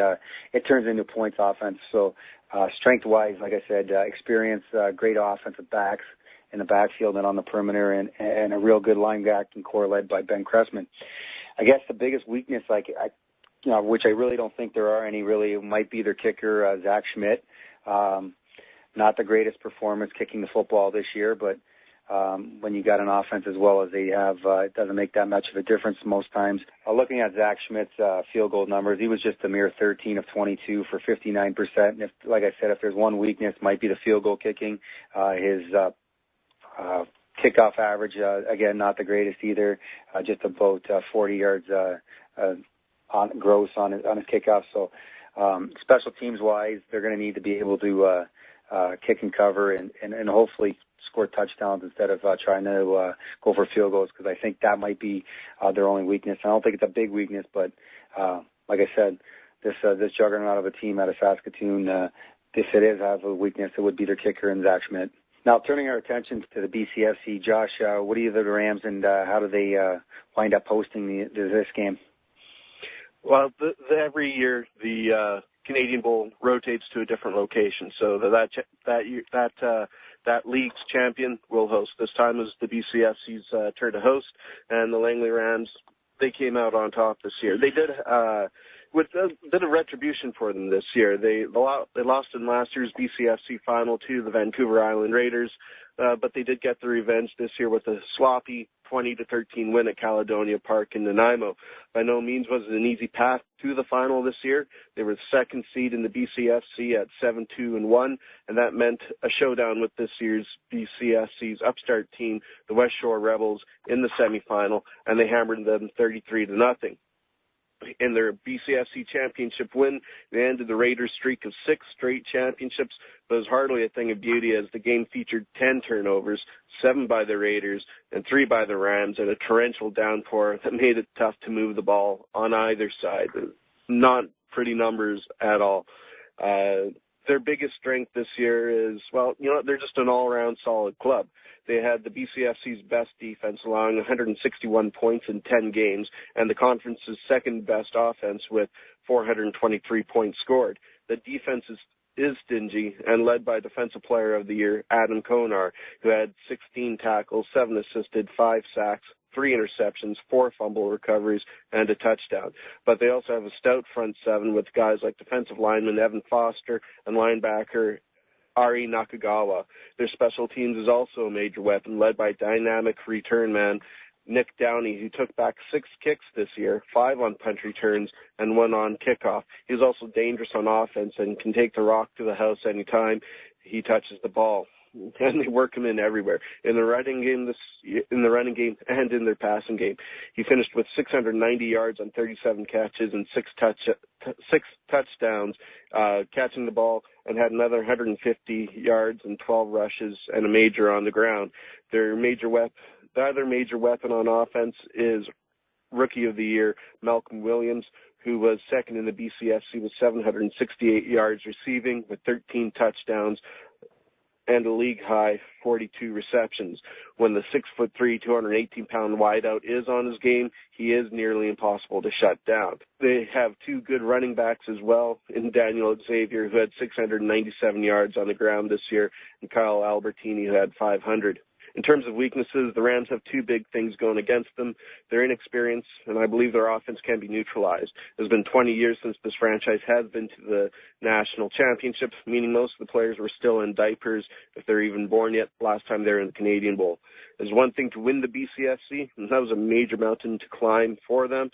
it turns into points offense. So strength-wise, like I said, experience, great offensive backs in the backfield and on the perimeter, and a real good linebacking core led by Ben Cressman. I guess the biggest weakness, which I really don't think there are any, really might be their kicker, Zach Schmidt. Not the greatest performance kicking the football this year, but when you got an offense as well as they have, it doesn't make that much of a difference most times. Looking at Zach Schmidt's field goal numbers, he was just a mere 13 of 22 for 59%. And like I said, if there's one weakness, might be the field goal kicking. His kickoff average, again, not the greatest either, just about 40 yards gross on his kickoff. So special teams wise, they're going to need to be able to kick and cover and hopefully score touchdowns instead of trying to go for field goals, because I think that might be their only weakness. I don't think it's a big weakness, but like I said, this juggernaut of a team out of Saskatoon, if it is have a weakness, it would be their kicker and Zach Schmidt. Now, turning our attention to the BCFC, Josh, what do you think of the Rams, and how do they wind up hosting this game? Well, every year the Canadian Bowl rotates to a different location, so that league's champion will host. This time is the BCFC's turn to host, and the Langley Rams, they came out on top this year. They did with a bit of retribution for them this year. They lost in last year's BCFC final to the Vancouver Island Raiders, but they did get the revenge this year with a sloppy 20-13 win at Caledonia Park in Nanaimo. By no means was it an easy path to the final this year. They were the second seed in the BCFC at 7-2-1, and that meant a showdown with this year's BCFC's upstart team, the West Shore Rebels, in the semifinal, and they hammered them 33-0. In their BCFC championship win, they ended the Raiders' streak of 6 straight championships, but it was hardly a thing of beauty as the game featured 10 turnovers, 7 by the Raiders and 3 by the Rams, and a torrential downpour that made it tough to move the ball on either side. Not pretty numbers at all. Their biggest strength this year is, they're just an all-around solid club. They had the BCFC's best defense, allowing 161 points in 10 games, and the conference's second-best offense with 423 points scored. The defense is stingy and led by Defensive Player of the Year, Adam Konar, who had 16 tackles, 7 assisted, 5 sacks, 3 interceptions, 4 fumble recoveries, and a touchdown. But they also have a stout front seven with guys like defensive lineman Evan Foster and linebacker Ari Nakagawa. Their special teams is also a major weapon, led by dynamic return man Nick Downey, who took back 6 kicks this year, 5 on punt returns and 1 on kickoff. He's also dangerous on offense and can take the rock to the house anytime he touches the ball. And they work him in everywhere. In the running game and in their passing game. He finished with 690 yards on 37 catches and 6 touchdowns, catching the ball, and had another 150 yards and 12 rushes and a major on the ground. The other major weapon on offense is Rookie of the Year Malcolm Williams, who was second in the BCFC with 768 yards receiving with 13 touchdowns and a league-high 42 receptions. When the 6'3", 218-pound wideout is on his game, he is nearly impossible to shut down. They have 2 good running backs as well, in Daniel Xavier, who had 697 yards on the ground this year, and Kyle Albertini, who had 500. In terms of weaknesses, the Rams have 2 big things going against them. Their inexperience, and I believe their offense can be neutralized. It's been 20 years since this franchise has been to the national championship, meaning most of the players were still in diapers, if they're even born yet, last time they were in the Canadian Bowl. There's one thing to win the BCFC, and that was a major mountain to climb for them,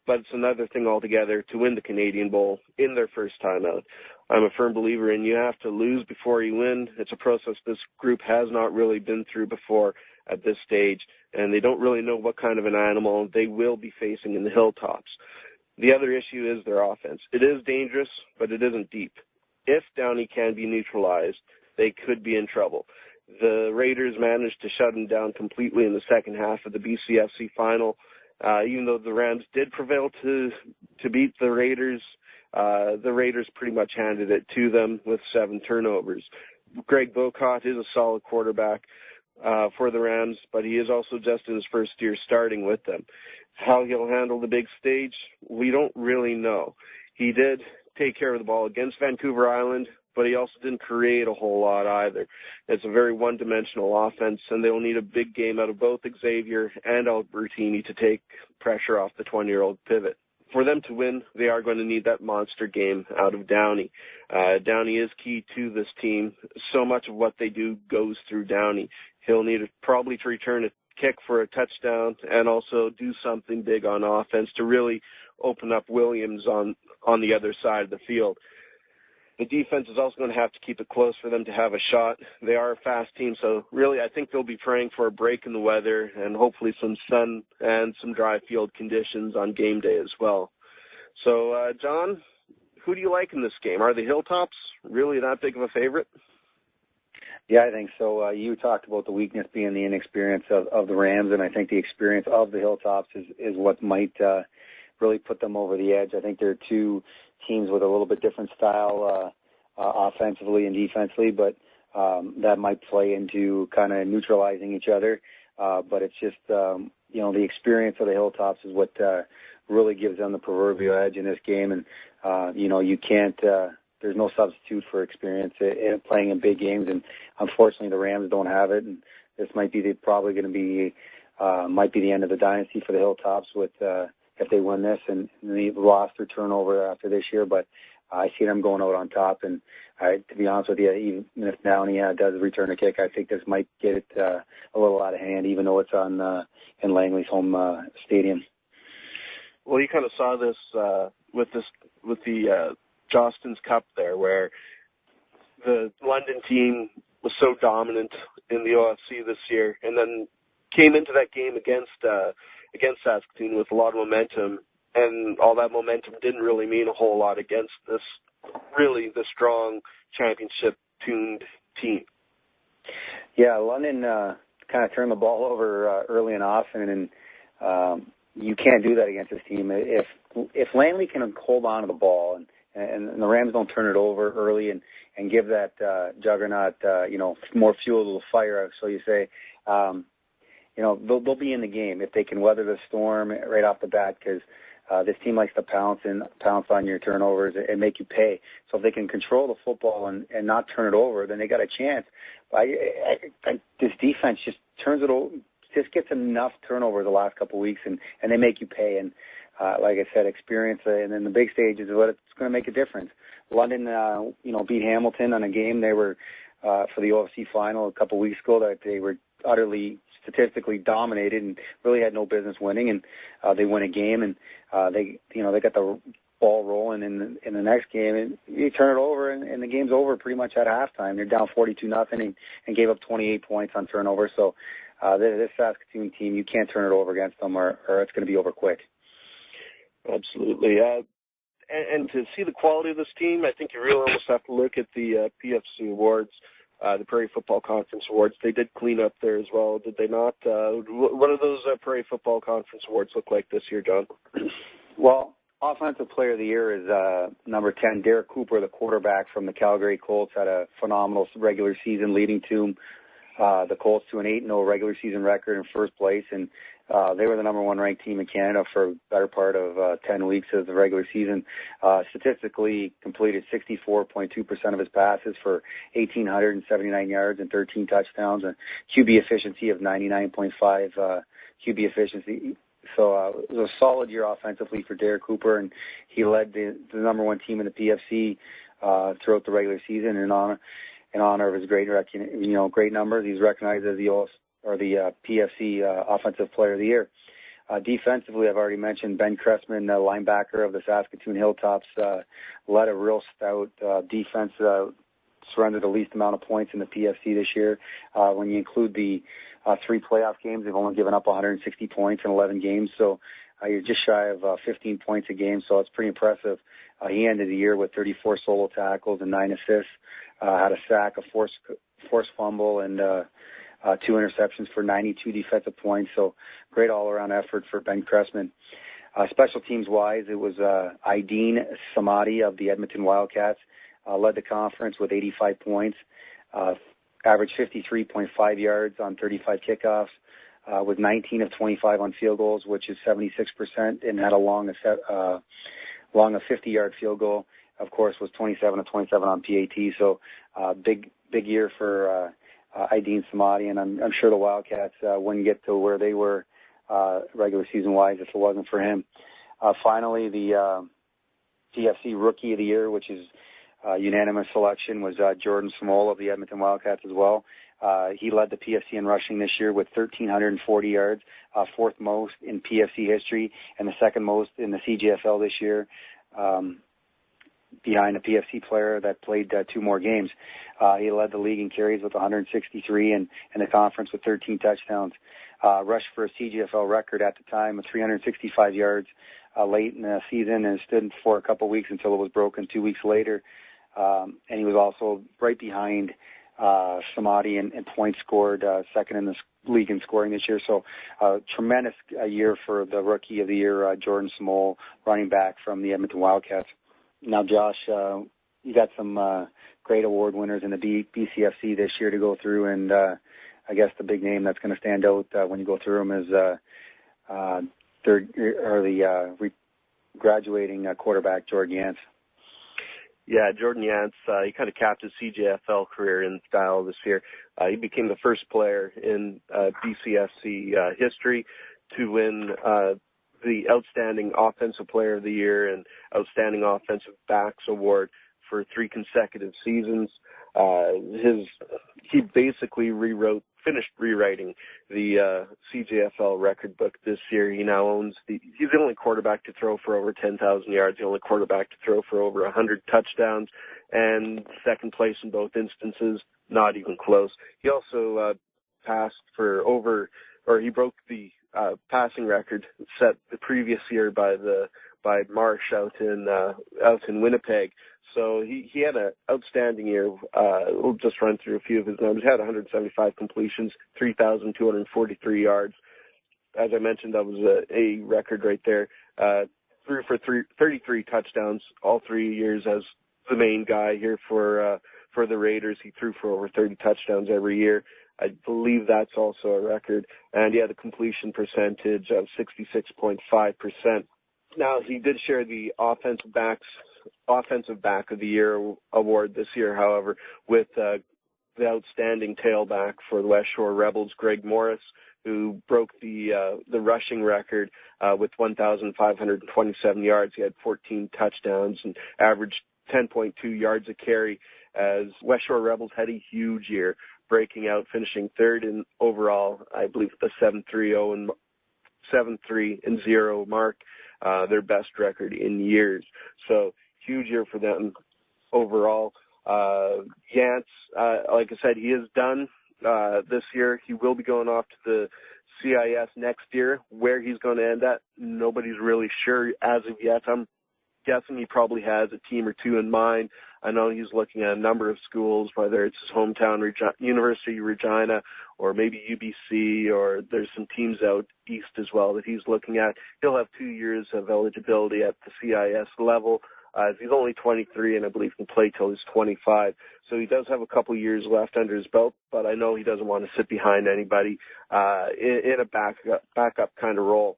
but it's another thing altogether to win the Canadian Bowl in their first time out. I'm a firm believer in you have to lose before you win. It's a process this group has not really been through before at this stage, and they don't really know what kind of an animal they will be facing in the Hilltops. The other issue is their offense. It is dangerous, but it isn't deep. If Downey can be neutralized, they could be in trouble. The Raiders managed to shut him down completely in the second half of the BCFC final. Even though the Rams did prevail to beat the Raiders pretty much handed it to them with 7 turnovers. Greg Bocott is a solid quarterback for the Rams, but he is also just in his first year starting with them. How he'll handle the big stage, we don't really know. He did take care of the ball against Vancouver Island, but he also didn't create a whole lot either. It's a very one-dimensional offense, and they'll need a big game out of both Xavier and Albertini to take pressure off the 20-year-old pivot. For them to win, they are going to need that monster game out of Downey. Downey is key to this team. So much of what they do goes through Downey. He'll need probably to return a kick for a touchdown and also do something big on offense to really open up Williams on the other side of the field. The defense is also going to have to keep it close for them to have a shot. They are a fast team, so really I think they'll be praying for a break in the weather and hopefully some sun and some dry field conditions on game day as well. So, John, who do you like in this game? Are the Hilltops really that big of a favorite? Yeah, I think so. You talked about the weakness being the inexperience of the Rams, and I think the experience of the Hilltops is what might really put them over the edge. I think they're 2 teams with a little bit different style offensively and defensively, but that might play into kind of neutralizing each other. But it's just, the experience of the Hilltops is what really gives them the proverbial edge in this game. And, you can't, there's no substitute for experience in playing in big games. And unfortunately, the Rams don't have it. And this might be probably going to be, might be the end of the dynasty for the Hilltops with, if they win this and the roster turnover after this year. But I see them going out on top. And to be honest with you, even if Downey does return a kick, I think this might get it a little out of hand, even though it's on in Langley's home stadium. Well, you kind of saw this with the Johnston's Cup there, where the London team was so dominant in the OFC this year, and then came into that game against Saskatoon with a lot of momentum, and all that momentum didn't really mean a whole lot against the strong championship-tuned team. Yeah, London kind of turned the ball over early and often, and you can't do that against this team. If Langley can hold on to the ball and the Rams don't turn it over early and give that juggernaut, more fuel to the fire, so you say, they'll be in the game if they can weather the storm right off the bat, because this team likes to pounce on your turnovers and make you pay. So if they can control the football and not turn it over, then they got a chance. But this defense just turns it over, just gets enough turnover the last couple of weeks, and they make you pay. And like I said, experience and then the big stage is what it's going to make a difference. London, beat Hamilton on a game they were for the OFC final a couple of weeks ago that they were utterly statistically dominated and really had no business winning, and they win a game, and they got the ball rolling in the next game, and you turn it over, and the game's over pretty much at halftime. They're down 42-0 and gave up 28 points on turnover. So this Saskatoon team, you can't turn it over against them, or it's going to be over quick. Absolutely. And to see the quality of this team, I think you really almost have to look at the PFC awards. The Prairie Football Conference Awards. They did clean up there as well, did they not? What do those Prairie Football Conference Awards look like this year, John? Well, Offensive Player of the Year is number 10, Derek Cooper, the quarterback from the Calgary Colts, had a phenomenal regular season, leading to the Colts to an 8-0 regular season record in first place, and they were the number one ranked team in Canada for a better part of 10 weeks of the regular season. Statistically completed 64.2% of his passes for 1,879 yards and 13 touchdowns, and QB efficiency of 99.5 QB efficiency. So it was a solid year offensively for Derek Cooper, and he led the number one team in the PFC throughout the regular season in honor of his great numbers. He's recognized as the PFC Offensive Player of the Year. Defensively, I've already mentioned Ben Cressman, the linebacker of the Saskatoon Hilltops, led a real stout defense, surrendered the least amount of points in the PFC this year. When you include the 3 playoff games, they've only given up 160 points in 11 games, so you're just shy of 15 points a game, so it's pretty impressive. He ended the year with 34 solo tackles and 9 assists, had a sack, a forced fumble, and 2 interceptions for 92 defensive points. So great all-around effort for Ben Cressman. Special teams-wise, it was Aideen Samadi of the Edmonton Wildcats, led the conference with 85 points, averaged 53.5 yards on 35 kickoffs, with 19 of 25 on field goals, which is 76%, and had a long 50-yard field goal. Of course, was 27 of 27 on PAT. So big year for Aideen Samadi, and I'm sure the Wildcats wouldn't get to where they were regular season-wise if it wasn't for him. Finally, the PFC Rookie of the Year, which is unanimous selection, was Jordan Small of the Edmonton Wildcats as well. He led the PFC in rushing this year with 1,340 yards, fourth most in PFC history, and the second most in the CJFL this year, behind a PFC player that played 2 more games. He led the league in carries with 163 and the conference with 13 touchdowns. Rushed for a CJFL record at the time of 365 yards late in the season, and stood for a couple of weeks until it was broken 2 weeks later. And he was also right behind Samadi in points scored, second in the league in scoring this year. So tremendous year for the Rookie of the Year, Jordan Small, running back from the Edmonton Wildcats. Now, Josh, you got some great award winners in the BCFC this year to go through, and I guess the big name that's going to stand out when you go through them is graduating quarterback Jordan Yates. Yeah, Jordan Yates, he kind of capped his CJFL career in style this year. He became the first player in BCFC history to win the Outstanding Offensive Player of the Year and Outstanding Offensive Backs Award for 3 consecutive seasons. He basically finished rewriting the CJFL record book this year. He now owns he's the only quarterback to throw for over 10,000 yards, the only quarterback to throw for over 100 touchdowns, and second place in both instances, not even close. He also he broke the passing record set the previous year by Marsh out in Winnipeg. So he had an outstanding year. We'll just run through a few of his numbers. He had 175 completions, 3,243 yards. As I mentioned, that was a record right there. Threw for 33 touchdowns all 3 years as the main guy here for the Raiders. He threw for over 30 touchdowns every year. I believe that's also a record. And he had a completion percentage of 66.5%. Now, he did share the Offensive Back of the Year award this year, however, with the outstanding tailback for the West Shore Rebels, Greg Morris, who broke the rushing record with 1,527 yards. He had 14 touchdowns and averaged 10.2 yards a carry, as West Shore Rebels had a huge year, breaking out, finishing third in overall, I believe, the 7-3-0 mark, their best record in years. So huge year for them overall. Yates, like I said, he is done this year. He will be going off to the CIS next year. Where he's going to end at, nobody's really sure as of yet. I'm guessing he probably has a team or two in mind. I know he's looking at a number of schools, whether it's his hometown University Regina or maybe UBC, or there's some teams out east as well that he's looking at. He'll have 2 years of eligibility at the CIS level. He's only 23 and I believe can play till he's 25. So he does have a couple years left under his belt, but I know he doesn't want to sit behind anybody in a backup kind of role.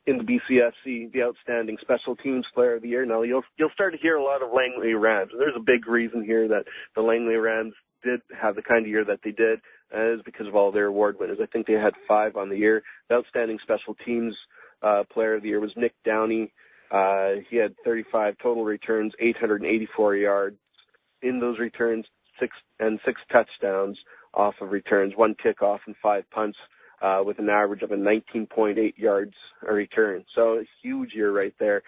In the BCFC, the Outstanding Special Teams Player of the Year. Now, you'll start to hear a lot of Langley Rams. There's a big reason here that the Langley Rams did have the kind of year that they did, is because of all their award winners. I think they had 5 on the year. The Outstanding Special Teams Player of the Year was Nick Downey. He had 35 total returns, 884 yards in those returns, 6 touchdowns off of returns, 1 kickoff and 5 punts, with an average of a 19.8 yards a return. So a huge year right there.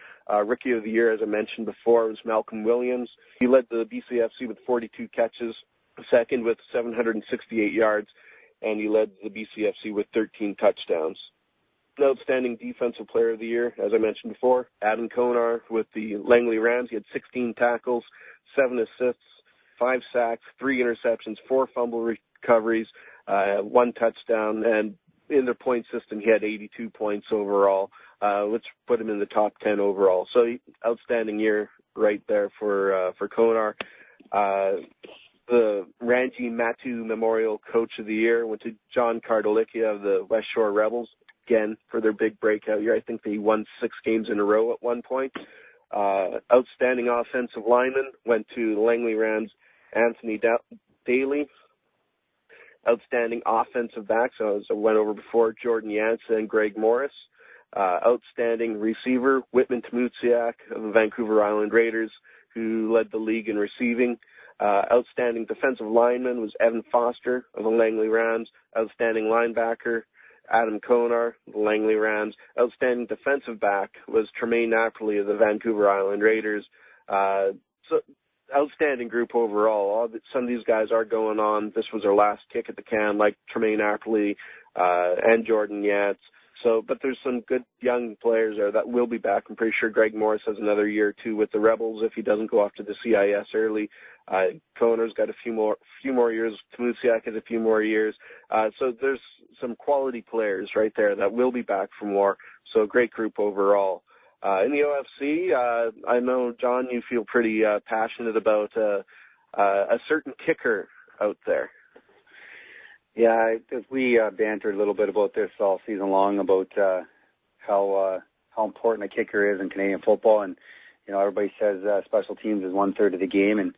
Rookie of the Year, as I mentioned before, was Malcolm Williams. He led the BCFC with 42 catches, second with 768 yards, and he led the BCFC with 13 touchdowns. The Outstanding Defensive Player of the Year, as I mentioned before, Adam Konar with the Langley Rams. He had 16 tackles, 7 assists, 5 sacks, 3 interceptions, 4 fumble recoveries, 1 touchdown, and in their point system, he had 82 points overall, which put him in the top 10 overall. So outstanding year right there for Konar. The Ranji Matu Memorial Coach of the Year went to John Cardelicchia of the West Shore Rebels, again, for their big breakout year. I think they won 6 games in a row at one point. Outstanding Offensive Lineman went to the Langley Rams, Anthony Daly. Outstanding Offensive Backs, as I went over before, Jordan Yates and Greg Morris. Outstanding Receiver, Whitman Tamutsiak of the Vancouver Island Raiders, who led the league in receiving. Outstanding Defensive Lineman was Evan Foster of the Langley Rams. Outstanding Linebacker, Adam Konar of the Langley Rams. Outstanding Defensive Back was Tremaine Napoli of the Vancouver Island Raiders. So outstanding group overall. Some of these guys are going on. This was their last kick at the can, like Tremaine Napoli and Jordan Yates. So, but there's some good young players there that will be back. I'm pretty sure Greg Morris has another year or two with the Rebels if he doesn't go off to the CIS early. Konar's got a few more years. Tamusiak has a few more years. So there's some quality players right there that will be back for more. So great group overall. In the OFC, I know, John, you feel pretty passionate about a certain kicker out there. Yeah, we bantered a little bit about this all season long about how important a kicker is in Canadian football, and everybody says special teams is 1/3 of the game, and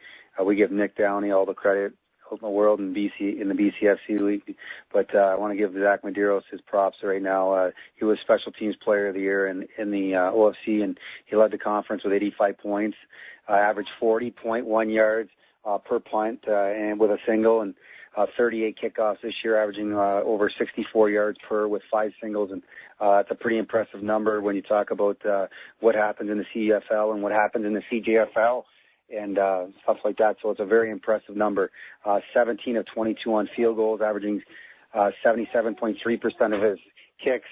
we give Nick Downey all the credit in the world in the BCFC league. But I want to give Zach Medeiros his props right now. He was Special Teams Player of the Year in the OFC, and he led the conference with 85 points, averaged 40.1 yards per punt, and with a single, and 38 kickoffs this year, averaging over 64 yards per with 5 singles, and that's a pretty impressive number when you talk about what happens in the CFL and what happens in the CJFL and stuff like that. So it's a very impressive number. 17 of 22 on field goals, averaging 77.3% of his kicks,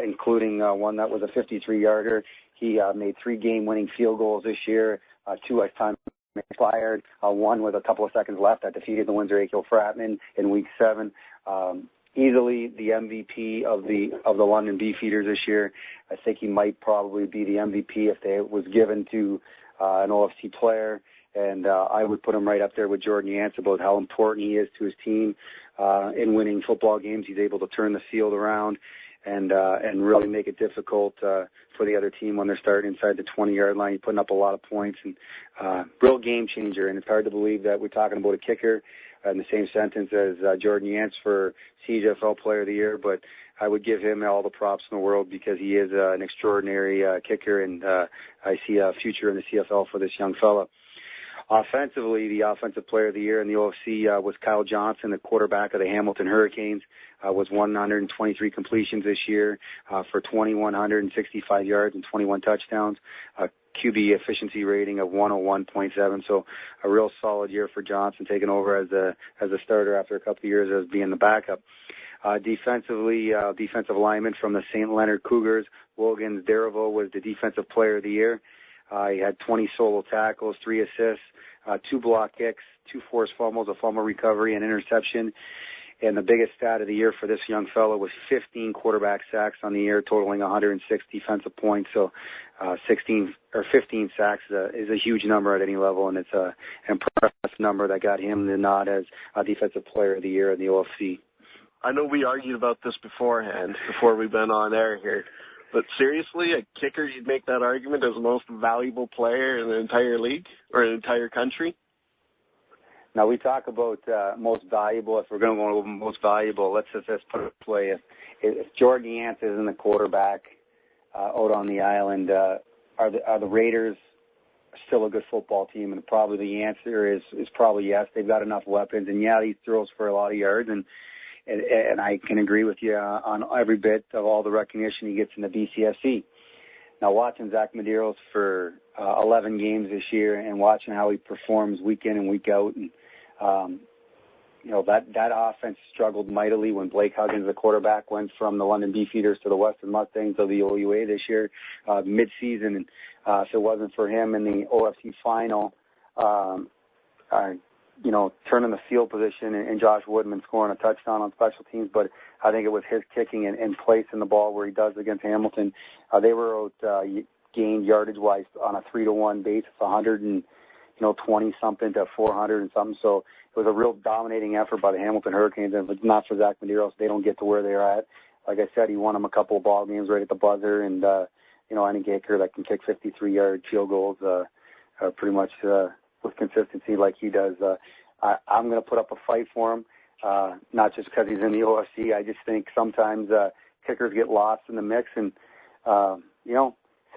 including one that was a 53-yarder. He made 3 game-winning field goals this year, 2 as time expired, 1 with a couple of seconds left that defeated the Windsor Achill Fratman in Week 7. Easily the MVP of the London Beefeaters this year. I think he might probably be the MVP if it was given to an OFC player, and I would put him right up there with Jordan Yates about how important he is to his team in winning football games. He's able to turn the field around and really make it difficult for the other team when they're starting inside the 20-yard line. He's putting up a lot of points, and real game changer. And it's hard to believe that we're talking about a kicker in the same sentence as Jordan Yates for CJFL Player of the Year, but I would give him all the props in the world because he is an extraordinary kicker, and I see a future in the CFL for this young fella. Offensively, the Offensive Player of the Year in the OFC was Kyle Johnson, the quarterback of the Hamilton Hurricanes, was 123 completions this year for 2,165 yards and 21 touchdowns, QB efficiency rating of 101.7. So a real solid year for Johnson, taking over as a starter after a couple of years as being the backup. Defensively, defensive lineman from the St. Leonard Cougars, Logan Daravo, was the Defensive Player of the Year. He had 20 solo tackles, 3 assists, 2 block kicks, 2 forced fumbles, a fumble recovery, and interception. And the biggest stat of the year for this young fellow was 15 quarterback sacks on the year, totaling 106 defensive points. So 15 sacks is a huge number at any level, and it's an impressive number that got him the nod as a Defensive Player of the Year in the OFC. I know we argued about this beforehand, before we've been on air here. But seriously, a kicker, you'd make that argument as the most valuable player in the entire league or the entire country? Now, we talk about most valuable. If we're going to go most valuable, let's just put it this way. If Jordan Yates isn't the quarterback out on the island, are the Raiders still a good football team? And probably the answer is probably yes. They've got enough weapons. And, yeah, he throws for a lot of yards. And I can agree with you on every bit of all the recognition he gets in the BCFC. Now, watching Zach Medeiros for 11 games this year and watching how he performs week in and week out, and that offense struggled mightily when Blake Huggins, the quarterback, went from the London Beefeaters to the Western Mustangs of the OUA this year, mid-season. And if it wasn't for him in the OFC final, turning the field position and Josh Woodman scoring a touchdown on special teams, but I think it was his kicking and placing the ball where he does against Hamilton. They were out gained yardage-wise on a 3-to-1 basis, 120-something to 400 and something. So it was a real dominating effort by the Hamilton Hurricanes, and if it's not for Zach Medeiros, they don't get to where they're at. Like I said, he won them a couple of ball games right at the buzzer, and any kicker that can kick 53-yard field goals pretty much with consistency like he does. I'm going to put up a fight for him, not just because he's in the OFC. I just think sometimes kickers get lost in the mix, and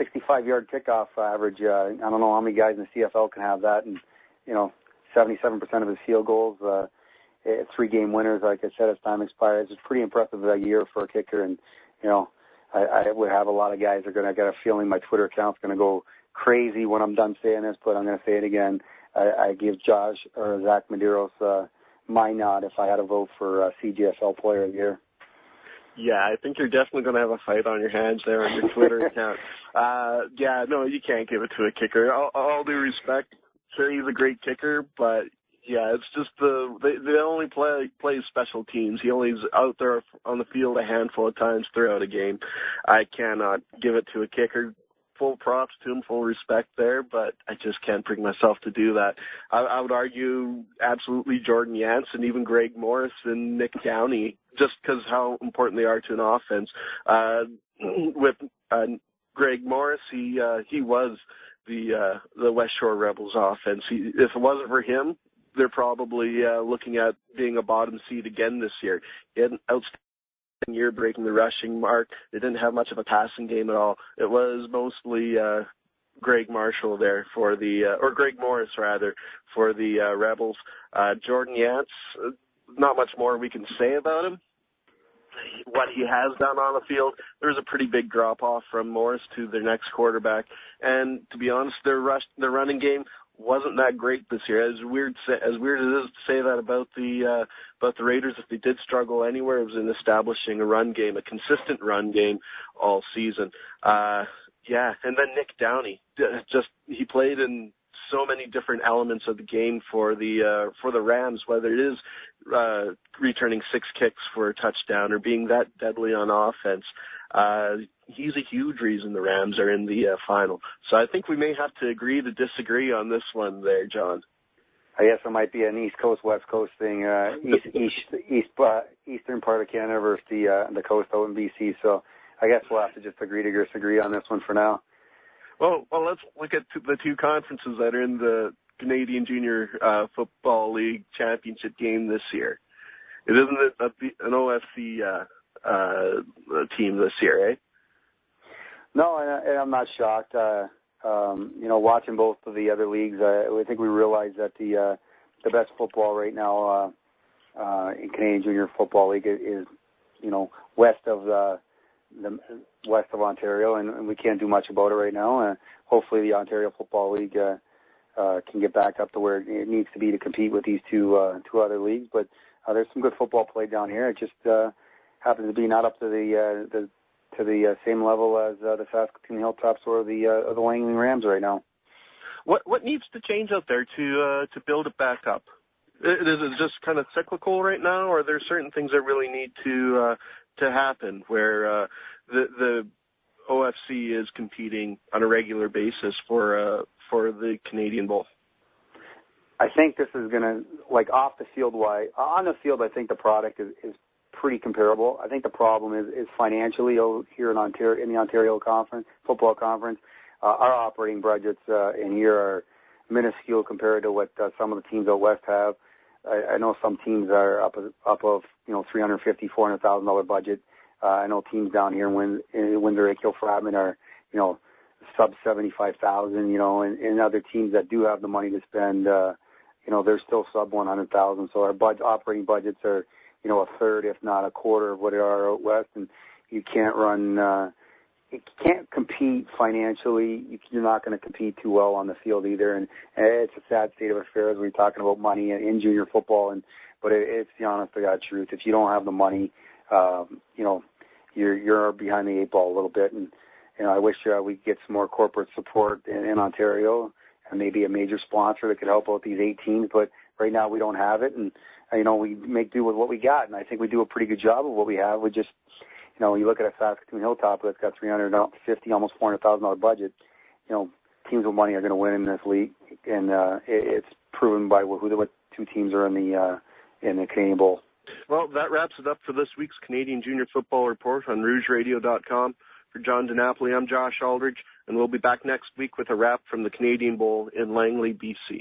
65-yard kickoff average. I don't know how many guys in the CFL can have that, and 77% of his field goals, 3-game winners. Like I said, as time expires, it's pretty impressive year for a kicker, and I would have a lot of guys are going to get a feeling my Twitter account's going to go crazy when I'm done saying this, but I'm going to say it again. I give Josh or Zach Medeiros my nod if I had to vote for CJFL Player of the Year. Yeah, I think you're definitely going to have a fight on your hands there on your Twitter account. You can't give it to a kicker. All due respect, sure, he's a great kicker, but yeah, it's just they only plays special teams. He only is out there on the field a handful of times throughout a game. I cannot give it to a kicker. full props to him, full respect there, but I just can't bring myself to do that. I would argue absolutely Jordan Yates and even Greg Morris and Nick Downey, just because how important they are to an offense. With Greg Morris, he was the West Shore Rebels offense. If it wasn't for him, they're probably looking at being a bottom seed again this year. He had an outstanding year breaking the rushing mark. They didn't have much of a passing game at all. It was mostly Greg Marshall there for or Greg Morris rather, for the Rebels. Jordan Yates, not much more we can say about him. What he has done on the field, there's a pretty big drop-off from Morris to their next quarterback. And to be honest, their running game wasn't that great this year. As weird as it is to say that about the Raiders, if they did struggle anywhere, it was in establishing a run game, a consistent run game all season. And then Nick Downey, he played in so many different elements of the game for the Rams, whether it is returning 6 kicks for a touchdown or being that deadly on offense. He's a huge reason the Rams are in the final. So I think we may have to agree to disagree on this one there, John. I guess it might be an East Coast, West Coast thing, eastern part of Canada versus the coast out in BC. So I guess we'll have to just agree to disagree on this one for now. Well, let's look at the two conferences that are in the Canadian Junior Football League Championship game this year. It isn't an OFC team this year, eh? No, and I'm not shocked. Watching both of the other leagues, I think we realize that the best football right now in Canadian Junior Football League is west of west of Ontario, and we can't do much about it right now. Hopefully, the Ontario Football League can get back up to where it needs to be to compete with these two other leagues. But there's some good football played down here. It just happens to be not up to the same level as the Saskatoon Hilltops or the Langley Rams right now. What needs to change out there to build it back up? Is it just kind of cyclical right now, or are there certain things that really need to happen where the OFC is competing on a regular basis for the Canadian Bowl? I think this is going to, off the field wise, on the field, I think the product is pretty comparable. I think the problem is financially here in Ontario, in the Ontario Football Conference. Our operating budgets in here are minuscule compared to what some of the teams out west have. I know some teams are up of $350,000-$400,000 budget. I know teams down here in Windsor, Akil, Fratman are sub $75,000. And other teams that do have the money to spend, they're still sub $100,000. So our operating budgets are a third, if not a quarter, of what they are out west, and you can't run. You can't compete financially. You're not going to compete too well on the field either, and it's a sad state of affairs. We're talking about money in junior football, but it's the honest to God truth. If you don't have the money, you're behind the eight ball a little bit, and I wish we could get some more corporate support in Ontario, and maybe a major sponsor that could help out these 8 teams. But right now we don't have it, and we make do with what we got, and I think we do a pretty good job of what we have. We just, you look at a Saskatoon Hilltop that's got $350,000, almost $400,000 budget. Teams with money are going to win in this league, and it's proven by what 2 teams are in the Canadian Bowl. Well, that wraps it up for this week's Canadian Junior Football Report on RougeRadio.com. For John DeNapoli, I'm Josh Aldrich, and we'll be back next week with a wrap from the Canadian Bowl in Langley, BC.